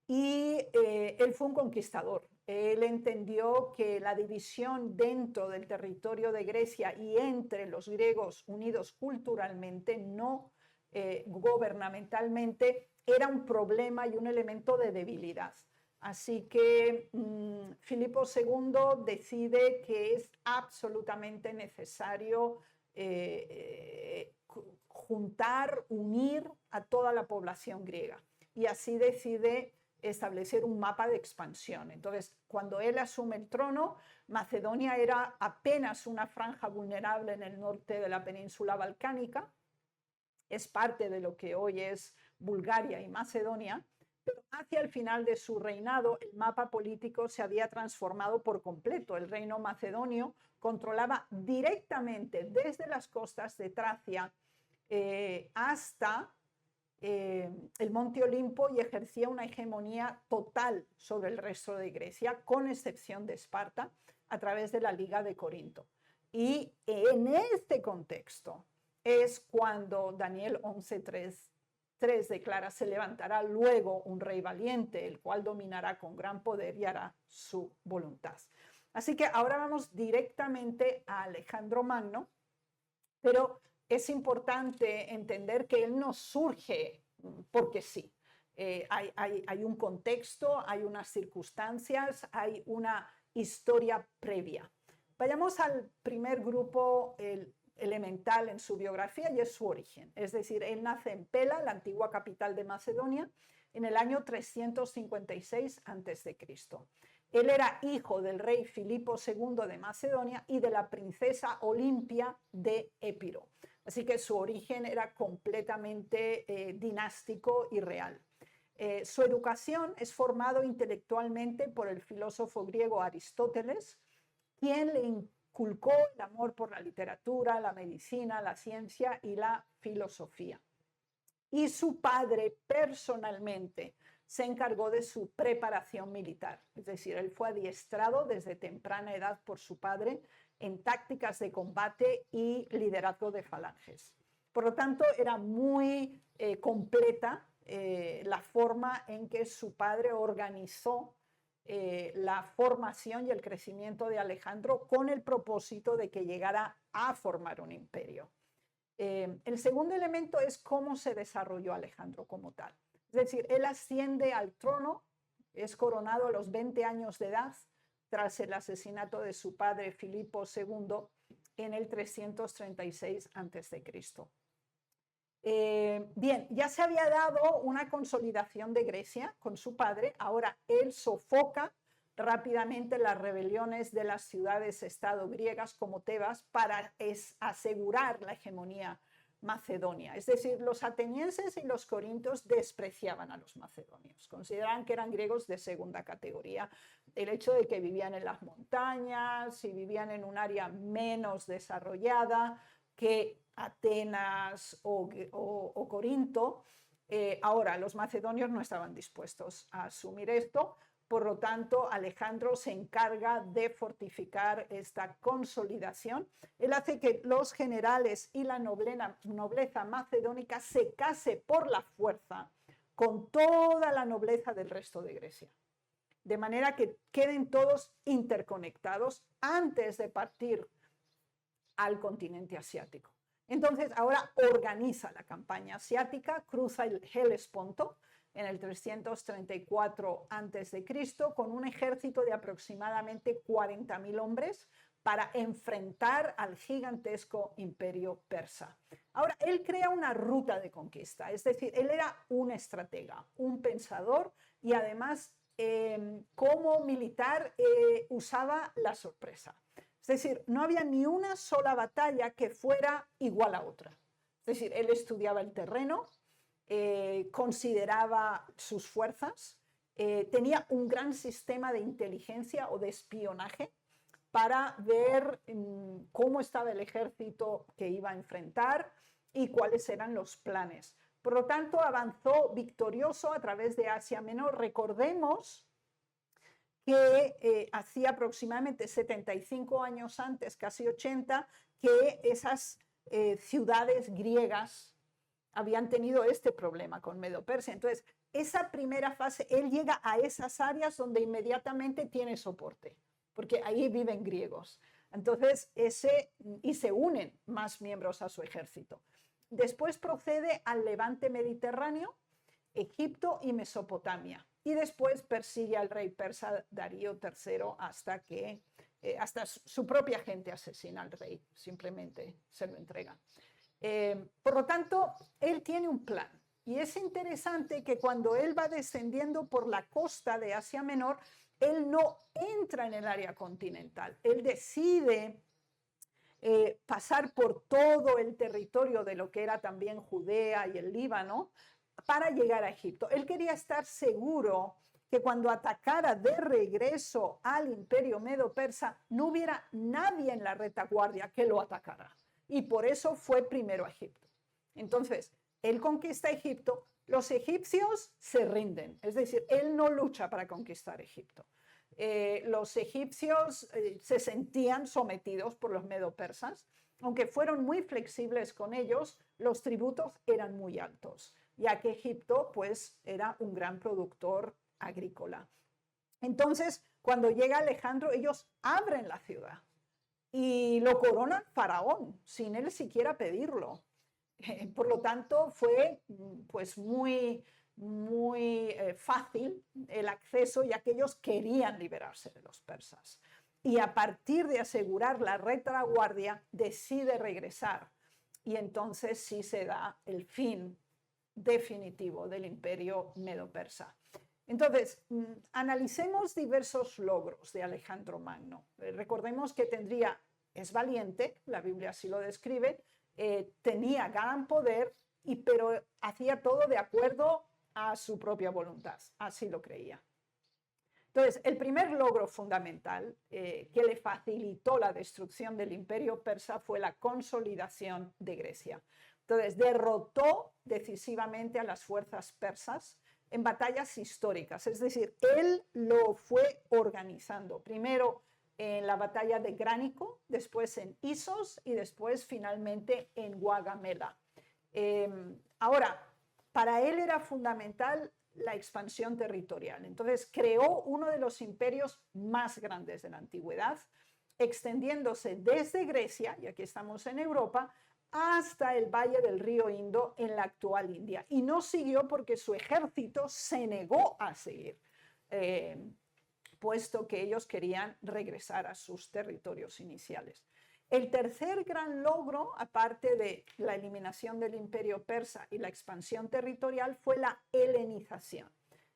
y él fue un conquistador. Él entendió que la división dentro del territorio de Grecia y entre los griegos unidos culturalmente, no gubernamentalmente, era un problema y un elemento de debilidad. Así que Filipo II decide que es absolutamente necesario juntar, unir a toda la población griega. Y así decide establecer un mapa de expansión. Entonces, cuando él asume el trono, Macedonia era apenas una franja vulnerable en el norte de la península balcánica, es parte de lo que hoy es Bulgaria y Macedonia, pero hacia el final de su reinado el mapa político se había transformado por completo. El reino macedonio controlaba directamente desde las costas de Tracia hasta el Monte Olimpo y ejercía una hegemonía total sobre el resto de Grecia, con excepción de Esparta, a través de la Liga de Corinto. Y en este contexto es cuando Daniel 11:3 declara: se levantará luego un rey valiente, el cual dominará con gran poder y hará su voluntad. Así que ahora vamos directamente a Alejandro Magno, pero es importante entender que él no surge porque sí. Hay un contexto, hay unas circunstancias, hay una historia previa. Vayamos al primer grupo elemental en su biografía, y es su origen. Es decir, él nace en Pela, la antigua capital de Macedonia, en el año 356 a.C. Él era hijo del rey Filipo II de Macedonia y de la princesa Olimpia de Épiro. Así que su origen era completamente dinástico y real. Su educación es formado intelectualmente por el filósofo griego Aristóteles, quien le inculcó el amor por la literatura, la medicina, la ciencia y la filosofía. Y su padre personalmente se encargó de su preparación militar. Es decir, él fue adiestrado desde temprana edad por su padre en tácticas de combate y liderazgo de falanges. Por lo tanto, era muy completa la forma en que su padre organizó la formación y el crecimiento de Alejandro con el propósito de que llegara a formar un imperio. El segundo elemento es cómo se desarrolló Alejandro como tal. Es decir, él asciende al trono, es coronado a los 20 años de edad, tras el asesinato de su padre Filipo II en el 336 a.C. Bien, ya se había dado una consolidación de Grecia con su padre, ahora él sofoca rápidamente las rebeliones de las ciudades-estado griegas como Tebas para asegurar la hegemonía macedonia. Es decir, los atenienses y los corintios despreciaban a los macedonios, consideraban que eran griegos de segunda categoría. El hecho de que vivían en las montañas y vivían en un área menos desarrollada que Atenas o Corinto. Ahora, los macedonios no estaban dispuestos a asumir esto. Por lo tanto, Alejandro se encarga de fortificar esta consolidación. Él hace que los generales y la nobleza macedónica se case por la fuerza con toda la nobleza del resto de Grecia, de manera que queden todos interconectados antes de partir al continente asiático. Entonces, ahora organiza la campaña asiática, cruza el Helesponto en el 334 a.C. con un ejército de aproximadamente 40.000 hombres para enfrentar al gigantesco imperio persa. Ahora, él crea una ruta de conquista, es decir, él era un estratega, un pensador y además como militar usaba la sorpresa. Es decir, no había ni una sola batalla que fuera igual a otra. Es decir, él estudiaba el terreno, consideraba sus fuerzas, tenía un gran sistema de inteligencia o de espionaje para ver cómo estaba el ejército que iba a enfrentar y cuáles eran los planes. Por lo tanto, avanzó victorioso a través de Asia Menor. Recordemos que hacía aproximadamente 75 años antes, casi 80, que esas ciudades griegas habían tenido este problema con Medo-Persia. Entonces, esa primera fase, él llega a esas áreas donde inmediatamente tiene soporte, porque ahí viven griegos. Entonces, y se unen más miembros a su ejército. Después procede al levante mediterráneo, Egipto y Mesopotamia. Y después persigue al rey persa Darío III hasta su propia gente asesina al rey, simplemente se lo entrega. Por lo tanto, él tiene un plan. Y es interesante que cuando él va descendiendo por la costa de Asia Menor, él no entra en el área continental. Él decide pasar por todo el territorio de lo que era también Judea y el Líbano para llegar a Egipto. Él quería estar seguro que cuando atacara de regreso al imperio medo-persa no hubiera nadie en la retaguardia que lo atacara. Y por eso fue primero a Egipto. Entonces, él conquista Egipto, los egipcios se rinden, es decir, él no lucha para conquistar Egipto. Los egipcios se sentían sometidos por los medo-persas, aunque fueron muy flexibles con ellos, los tributos eran muy altos, ya que Egipto pues era un gran productor agrícola. Entonces, cuando llega Alejandro, ellos abren la ciudad y lo coronan faraón, sin él siquiera pedirlo. Por lo tanto, fue pues muy fácil el acceso, ya que ellos querían liberarse de los persas. Y a partir de asegurar la retaguardia, decide regresar. Y entonces sí se da el fin definitivo del imperio medo-persa. Entonces, analicemos diversos logros de Alejandro Magno. Recordemos que es valiente, la Biblia así lo describe, tenía gran poder, pero hacía todo de acuerdo a su propia voluntad, así lo creía. Entonces, el primer logro fundamental que le facilitó la destrucción del imperio persa fue la consolidación de Grecia. Entonces, derrotó decisivamente a las fuerzas persas en batallas históricas, es decir, él lo fue organizando, primero en la batalla de Gránico, después en Isos y después finalmente en Gaugamela. Ahora, para él era fundamental la expansión territorial. Entonces creó uno de los imperios más grandes de la antigüedad, extendiéndose desde Grecia, y aquí estamos en Europa, hasta el valle del río Indo en la actual India. Y no siguió porque su ejército se negó a seguir, puesto que ellos querían regresar a sus territorios iniciales. El tercer gran logro, aparte de la eliminación del imperio persa y la expansión territorial, fue la helenización.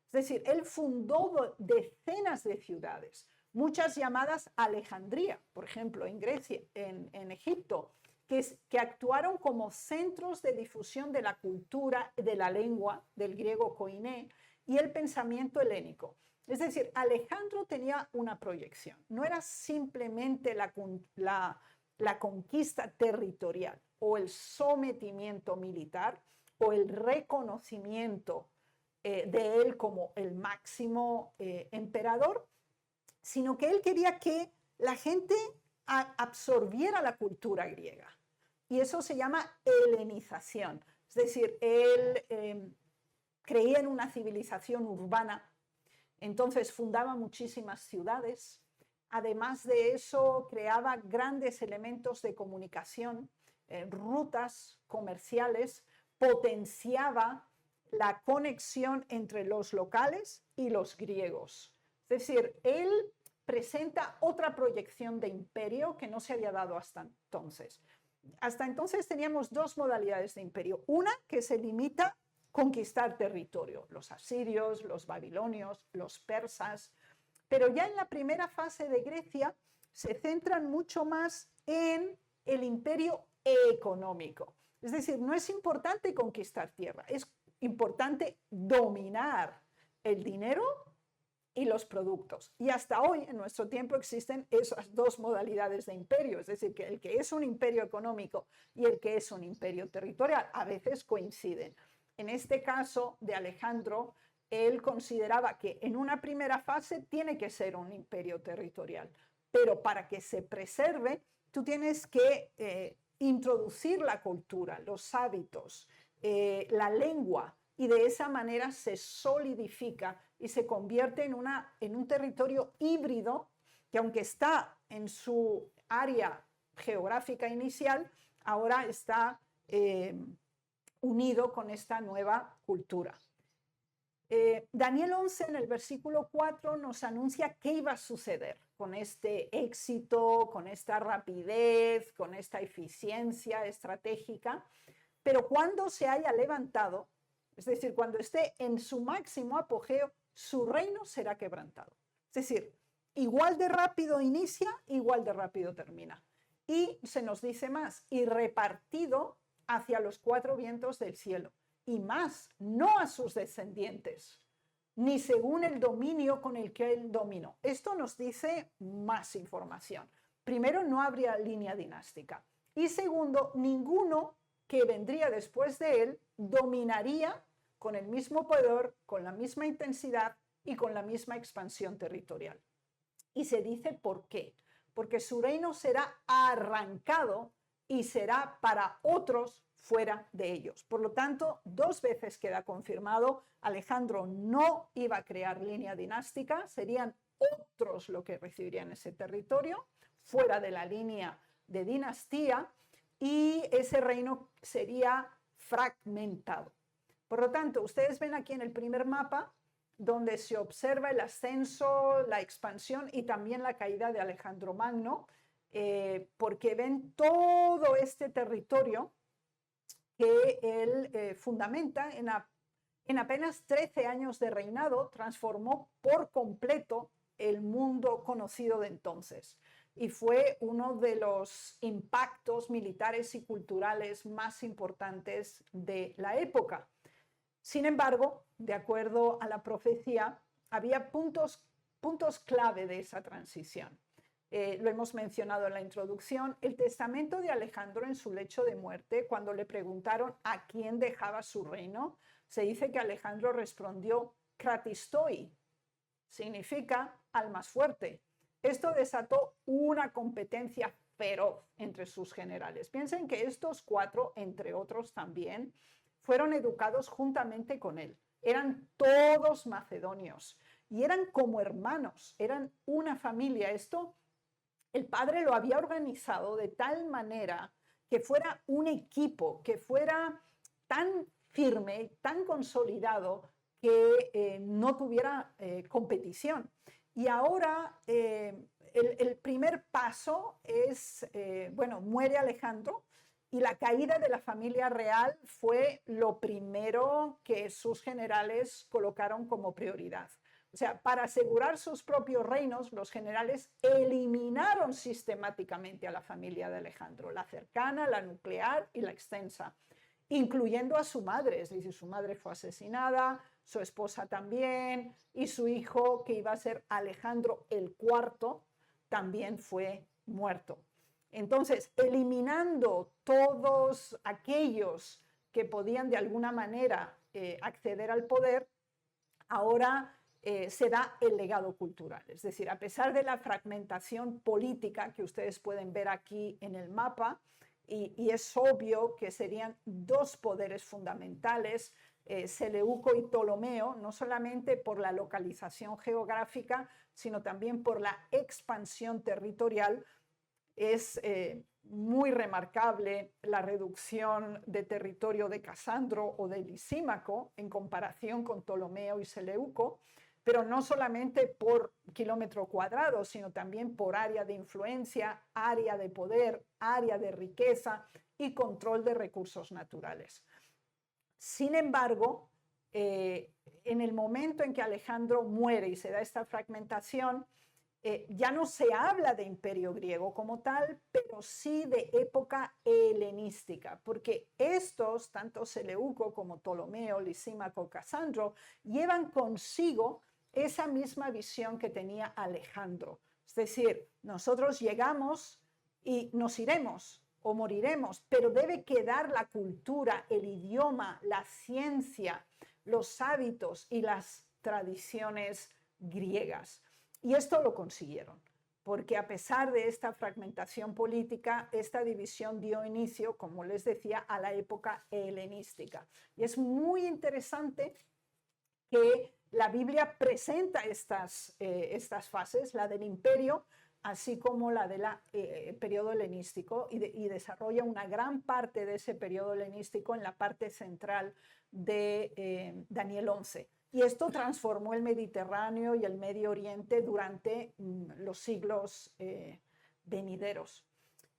Es decir, él fundó decenas de ciudades, muchas llamadas Alejandría, por ejemplo, en Grecia, en Egipto, que actuaron como centros de difusión de la cultura, de la lengua, del griego koiné, y el pensamiento helénico. Es decir, Alejandro tenía una proyección, no era simplemente la conquista territorial o el sometimiento militar o el reconocimiento de él como el máximo emperador, sino que él quería que la gente absorbiera la cultura griega. Y eso se llama helenización. Es decir, él creía en una civilización urbana, entonces fundaba muchísimas ciudades. Además de eso, creaba grandes elementos de comunicación, rutas comerciales, potenciaba la conexión entre los locales y los griegos. Es decir, él presenta otra proyección de imperio que no se había dado hasta entonces. Hasta entonces teníamos dos modalidades de imperio. Una que se limita a conquistar territorio, los asirios, los babilonios, los persas, pero ya en la primera fase de Grecia se centran mucho más en el imperio económico. Es decir, no es importante conquistar tierra, es importante dominar el dinero y los productos. Y hasta hoy, en nuestro tiempo, existen esas dos modalidades de imperio, es decir, que el que es un imperio económico y el que es un imperio territorial a veces coinciden. En este caso de Alejandro, él consideraba que en una primera fase tiene que ser un imperio territorial, pero para que se preserve, tú tienes que introducir la cultura, los hábitos, la lengua, y de esa manera se solidifica y se convierte en un territorio híbrido que, aunque está en su área geográfica inicial, ahora está unido con esta nueva cultura. Daniel 11 en el versículo 4 nos anuncia qué iba a suceder con este éxito, con esta rapidez, con esta eficiencia estratégica, pero cuando se haya levantado, es decir, cuando esté en su máximo apogeo, su reino será quebrantado. Es decir, igual de rápido inicia, igual de rápido termina. Y se nos dice más, y repartido hacia los cuatro vientos del cielo, y más, no a sus descendientes, ni según el dominio con el que él dominó. Esto nos dice más información. Primero, no habría línea dinástica. Y segundo, ninguno que vendría después de él dominaría con el mismo poder, con la misma intensidad y con la misma expansión territorial. Y se dice por qué. Porque su reino será arrancado y será para otros fuera de ellos. Por lo tanto, dos veces queda confirmado, Alejandro no iba a crear línea dinástica, serían otros los que recibirían ese territorio, fuera de la línea de dinastía, y ese reino sería fragmentado. Por lo tanto, ustedes ven aquí en el primer mapa donde se observa el ascenso, la expansión y también la caída de Alejandro Magno, porque ven todo este territorio que él fundamenta en apenas 13 años de reinado, transformó por completo el mundo conocido de entonces. Y fue uno de los impactos militares y culturales más importantes de la época. Sin embargo, de acuerdo a la profecía, había puntos clave de esa transición. Lo hemos mencionado en la introducción, el testamento de Alejandro en su lecho de muerte, cuando le preguntaron a quién dejaba su reino, se dice que Alejandro respondió kratistoi, significa al más fuerte. Esto desató una competencia feroz entre sus generales. Piensen que estos cuatro, entre otros también, fueron educados juntamente con él. Eran todos macedonios y eran como hermanos, eran una familia. Esto el padre lo había organizado de tal manera que fuera un equipo, que fuera tan firme, tan consolidado, que no tuviera competición. Y ahora el primer paso es, bueno, muere Alejandro y la caída de la familia real fue lo primero que sus generales colocaron como prioridad. O sea, para asegurar sus propios reinos, los generales eliminaron sistemáticamente a la familia de Alejandro, la cercana, la nuclear y la extensa, incluyendo a su madre. Es decir, su madre fue asesinada, su esposa también, y su hijo, que iba a ser Alejandro el IV, también fue muerto. Entonces, eliminando todos aquellos que podían de alguna manera acceder al poder, ahora se da el legado cultural. Es decir, a pesar de la fragmentación política que ustedes pueden ver aquí en el mapa, y es obvio que serían dos poderes fundamentales, Seleuco y Ptolomeo, no solamente por la localización geográfica, sino también por la expansión territorial. Es muy remarcable la reducción de territorio de Casandro o de Lisímaco en comparación con Ptolomeo y Seleuco, pero no solamente por kilómetro cuadrado, sino también por área de influencia, área de poder, área de riqueza y control de recursos naturales. Sin embargo, en el momento en que Alejandro muere y se da esta fragmentación, ya no se habla de imperio griego como tal, pero sí de época helenística, porque estos, tanto Seleuco como Ptolomeo, Lisímaco, Casandro, llevan consigo esa misma visión que tenía Alejandro. Es decir, nosotros llegamos y nos iremos o moriremos, pero debe quedar la cultura, el idioma, la ciencia, los hábitos y las tradiciones griegas. Y esto lo consiguieron, porque a pesar de esta fragmentación política, esta división dio inicio, como les decía, a la época helenística. Y es muy interesante que la Biblia presenta estas fases, la del imperio, así como la del periodo helenístico, y desarrolla una gran parte de ese periodo helenístico en la parte central de Daniel 11. Y esto transformó el Mediterráneo y el Medio Oriente durante los siglos venideros.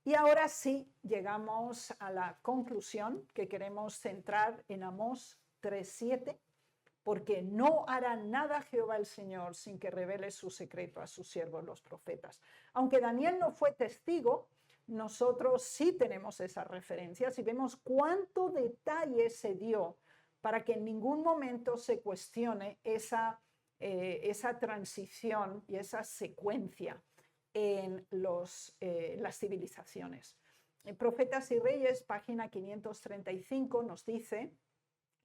Y ahora sí llegamos a la conclusión que queremos centrar en Amós 3:7, porque no hará nada Jehová el Señor sin que revele su secreto a sus siervos los profetas. Aunque Daniel no fue testigo, nosotros sí tenemos esas referencias y vemos cuánto detalle se dio para que en ningún momento se cuestione esa transición y esa secuencia en las civilizaciones. En Profetas y Reyes, página 535, nos dice: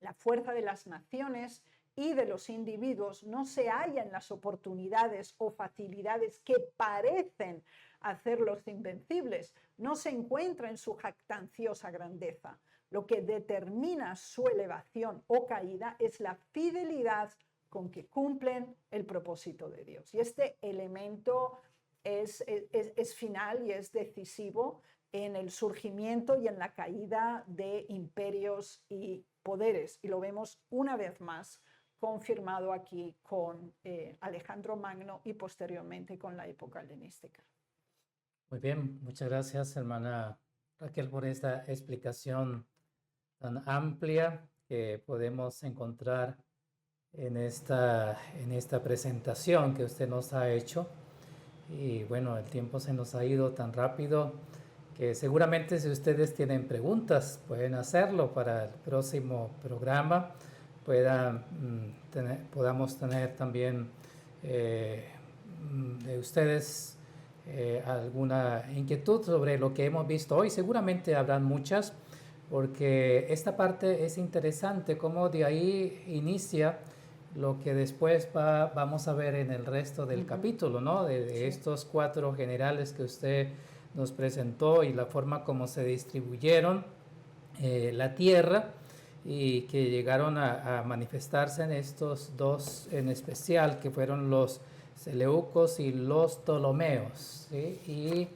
la fuerza de las naciones y de los individuos no se halla en las oportunidades o facilidades que parecen hacerlos invencibles, no se encuentra en su jactanciosa grandeza. Lo que determina su elevación o caída es la fidelidad con que cumplen el propósito de Dios. Y este elemento es final y es decisivo en el surgimiento y en la caída de imperios y poderes. Y lo vemos una vez más confirmado aquí con Alejandro Magno y posteriormente con la época helenística. Muy bien, muchas gracias, hermana Raquel, por esta explicación tan amplia que podemos encontrar en esta presentación que usted nos ha hecho. Y bueno, el tiempo se nos ha ido tan rápido que seguramente si ustedes tienen preguntas pueden hacerlo para el próximo programa. Podamos tener también de ustedes alguna inquietud sobre lo que hemos visto hoy. Seguramente habrán muchas, porque esta parte es interesante, cómo de ahí inicia lo que después vamos a ver en el resto del capítulo, ¿no? De estos 4 generales que usted nos presentó y la forma como se distribuyeron la tierra y que llegaron a manifestarse en estos 2 en especial, que fueron los Seleucos y los Ptolomeos, ¿sí?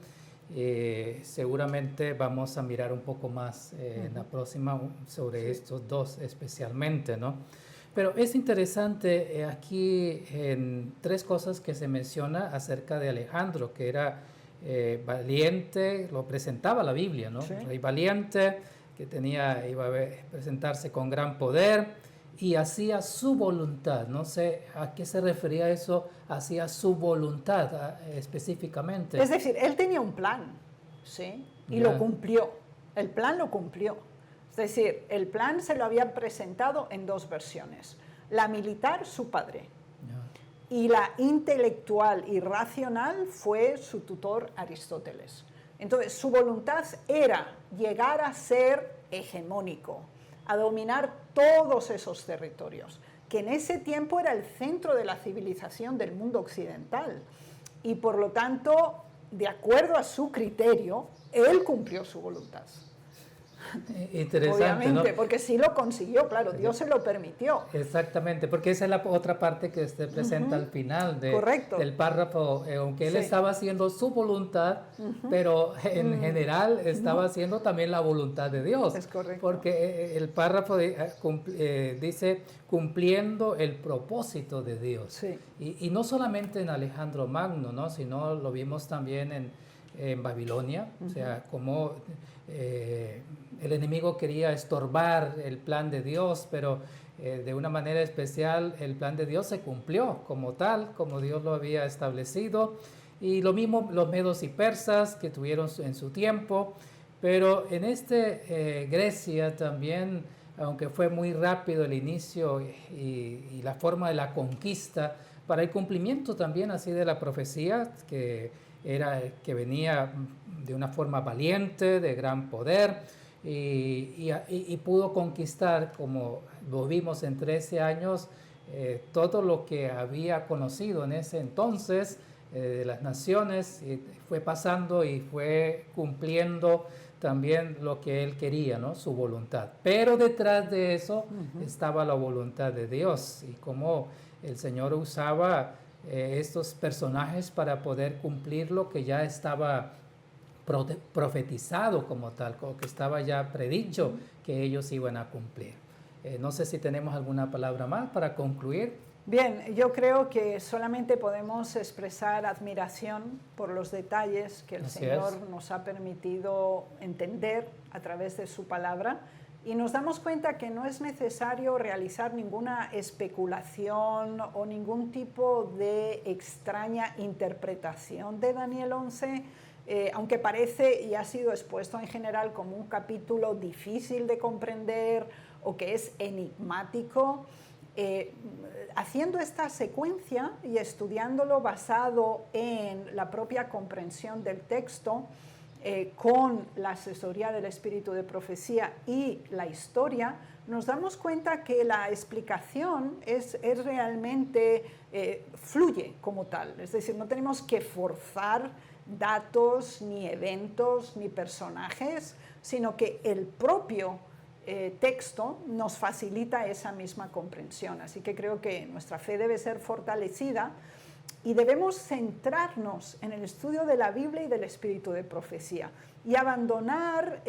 Y seguramente vamos a mirar un poco más en la próxima sobre estos 2 especialmente, ¿no? Pero es interesante aquí en 3 cosas que se menciona acerca de Alejandro, que era valiente, lo presentaba la Biblia, ¿no? Sí. Rey valiente, que iba a presentarse con gran poder y hacía su voluntad. No sé a qué se refería eso, hacía su voluntad específicamente. Es decir, él tenía un plan, ¿sí? Y Ya. lo cumplió. El plan lo cumplió. Es decir, el plan se lo habían presentado en dos versiones. La militar, su padre. Ya. Y la intelectual y racional fue su tutor Aristóteles. Entonces, su voluntad era llegar a ser hegemónico, a dominar todos esos territorios, que en ese tiempo era el centro de la civilización del mundo occidental. Y por lo tanto, de acuerdo a su criterio, él cumplió su voluntad. Interesante, Obviamente, ¿no? porque sí lo consiguió, claro, Dios se lo permitió. Exactamente, porque esa es la otra parte que usted presenta al final del párrafo, aunque él Sí. estaba haciendo su voluntad, pero en general estaba haciendo también la voluntad de Dios. Es correcto. Porque el párrafo dice cumpliendo el propósito de Dios. Sí. Y no solamente en Alejandro Magno, ¿no? Sino lo vimos también en Babilonia, o sea, como el enemigo quería estorbar el plan de Dios, pero de una manera especial el plan de Dios se cumplió como tal, como Dios lo había establecido. Y lo mismo los medos y persas que tuvieron en su tiempo, pero en Grecia también, aunque fue muy rápido el inicio y la forma de la conquista, para el cumplimiento también así de la profecía, que venía de una forma valiente, de gran poder, y pudo conquistar, como lo vimos en 13 años, todo lo que había conocido en ese entonces de las naciones, y fue pasando y fue cumpliendo también lo que él quería, ¿no? Su voluntad. Pero detrás de eso estaba la voluntad de Dios, y cómo el Señor usaba estos personajes para poder cumplir lo que ya estaba profetizado como tal, como que estaba ya predicho que ellos iban a cumplir. No sé si tenemos alguna palabra más para concluir. Bien, yo creo que solamente podemos expresar admiración por los detalles que el Señor nos ha permitido entender a través de su palabra, y nos damos cuenta que no es necesario realizar ninguna especulación o ningún tipo de extraña interpretación de Daniel 11, aunque parece y ha sido expuesto en general como un capítulo difícil de comprender o que es enigmático. Haciendo esta secuencia y estudiándolo basado en la propia comprensión del texto, con la asesoría del espíritu de profecía y la historia, nos damos cuenta que la explicación es realmente fluye como tal. Es decir, no tenemos que forzar datos, ni eventos, ni personajes, sino que el propio texto nos facilita esa misma comprensión. Así que creo que nuestra fe debe ser fortalecida y debemos centrarnos en el estudio de la Biblia y del espíritu de profecía y abandonar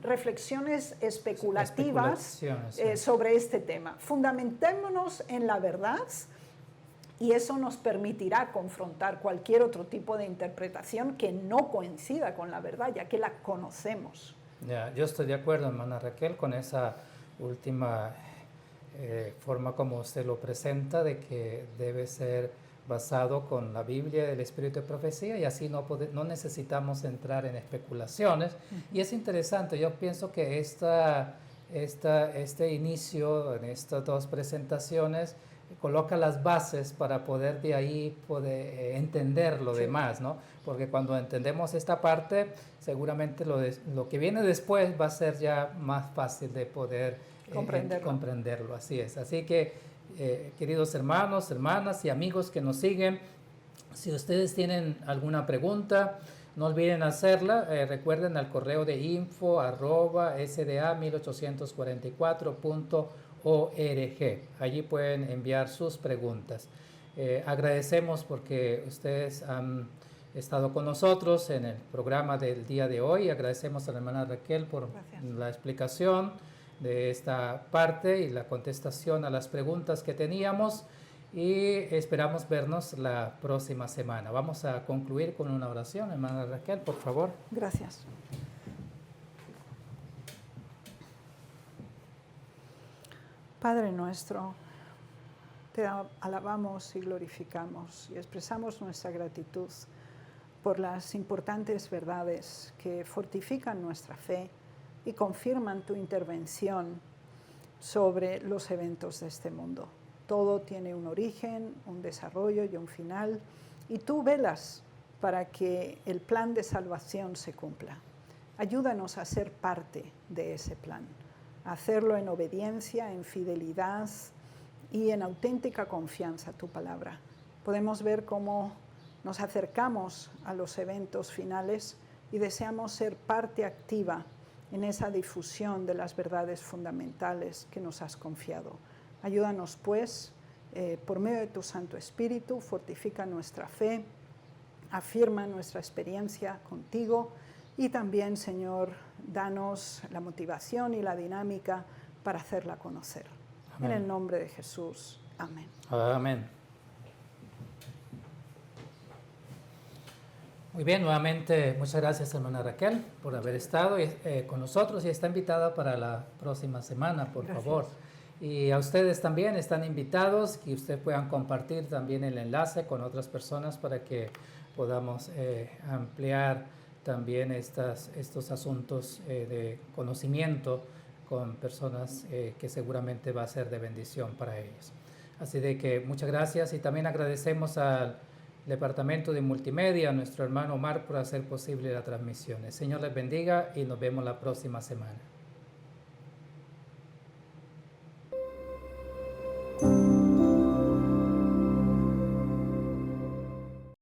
reflexiones especulativas sobre este tema. Fundamentémonos en la verdad, y eso nos permitirá confrontar cualquier otro tipo de interpretación que no coincida con la verdad, ya que la conocemos. Ya, yo estoy de acuerdo, hermana Raquel, con esa última forma como usted lo presenta, de que debe ser basado con la Biblia, el espíritu de profecía, y así no necesitamos entrar en especulaciones. Y es interesante, yo pienso que este inicio en estas dos presentaciones coloca las bases para poder de ahí poder entender lo demás, ¿no? Porque cuando entendemos esta parte, seguramente lo que viene después va a ser ya más fácil de poder comprenderlo. Así es. Así que, queridos hermanos, hermanas y amigos que nos siguen, si ustedes tienen alguna pregunta, no olviden hacerla. Recuerden al correo de info@sda1844.org. Allí pueden enviar sus preguntas. Agradecemos porque ustedes han estado con nosotros en el programa del día de hoy. Agradecemos a la hermana Raquel por la explicación de esta parte y la contestación a las preguntas que teníamos. y esperamos vernos la próxima semana. Vamos a concluir con una oración. Hermana Raquel, por favor. Gracias. Padre nuestro, te alabamos y glorificamos y expresamos nuestra gratitud por las importantes verdades que fortifican nuestra fe y confirman tu intervención sobre los eventos de este mundo. Todo tiene un origen, un desarrollo y un final, y tú velas para que el plan de salvación se cumpla. Ayúdanos a ser parte de ese plan, a hacerlo en obediencia, en fidelidad y en auténtica confianza a tu palabra. Podemos ver cómo nos acercamos a los eventos finales y deseamos ser parte activa en esa difusión de las verdades fundamentales que nos has confiado. Ayúdanos, pues, por medio de tu Santo Espíritu, fortifica nuestra fe, afirma nuestra experiencia contigo y también, Señor, danos la motivación y la dinámica para hacerla conocer. Amén. En el nombre de Jesús. Amén. Amén. Muy bien, nuevamente muchas gracias, hermana Raquel, por haber estado con nosotros y está invitada para la próxima semana, por favor. Y a ustedes también están invitados, que ustedes puedan compartir también el enlace con otras personas para que podamos ampliar también estos asuntos de conocimiento con personas que seguramente va a ser de bendición para ellos. Así de que muchas gracias y también agradecemos al Departamento de Multimedia, a nuestro hermano Omar, por hacer posible la transmisión. El Señor les bendiga y nos vemos la próxima semana.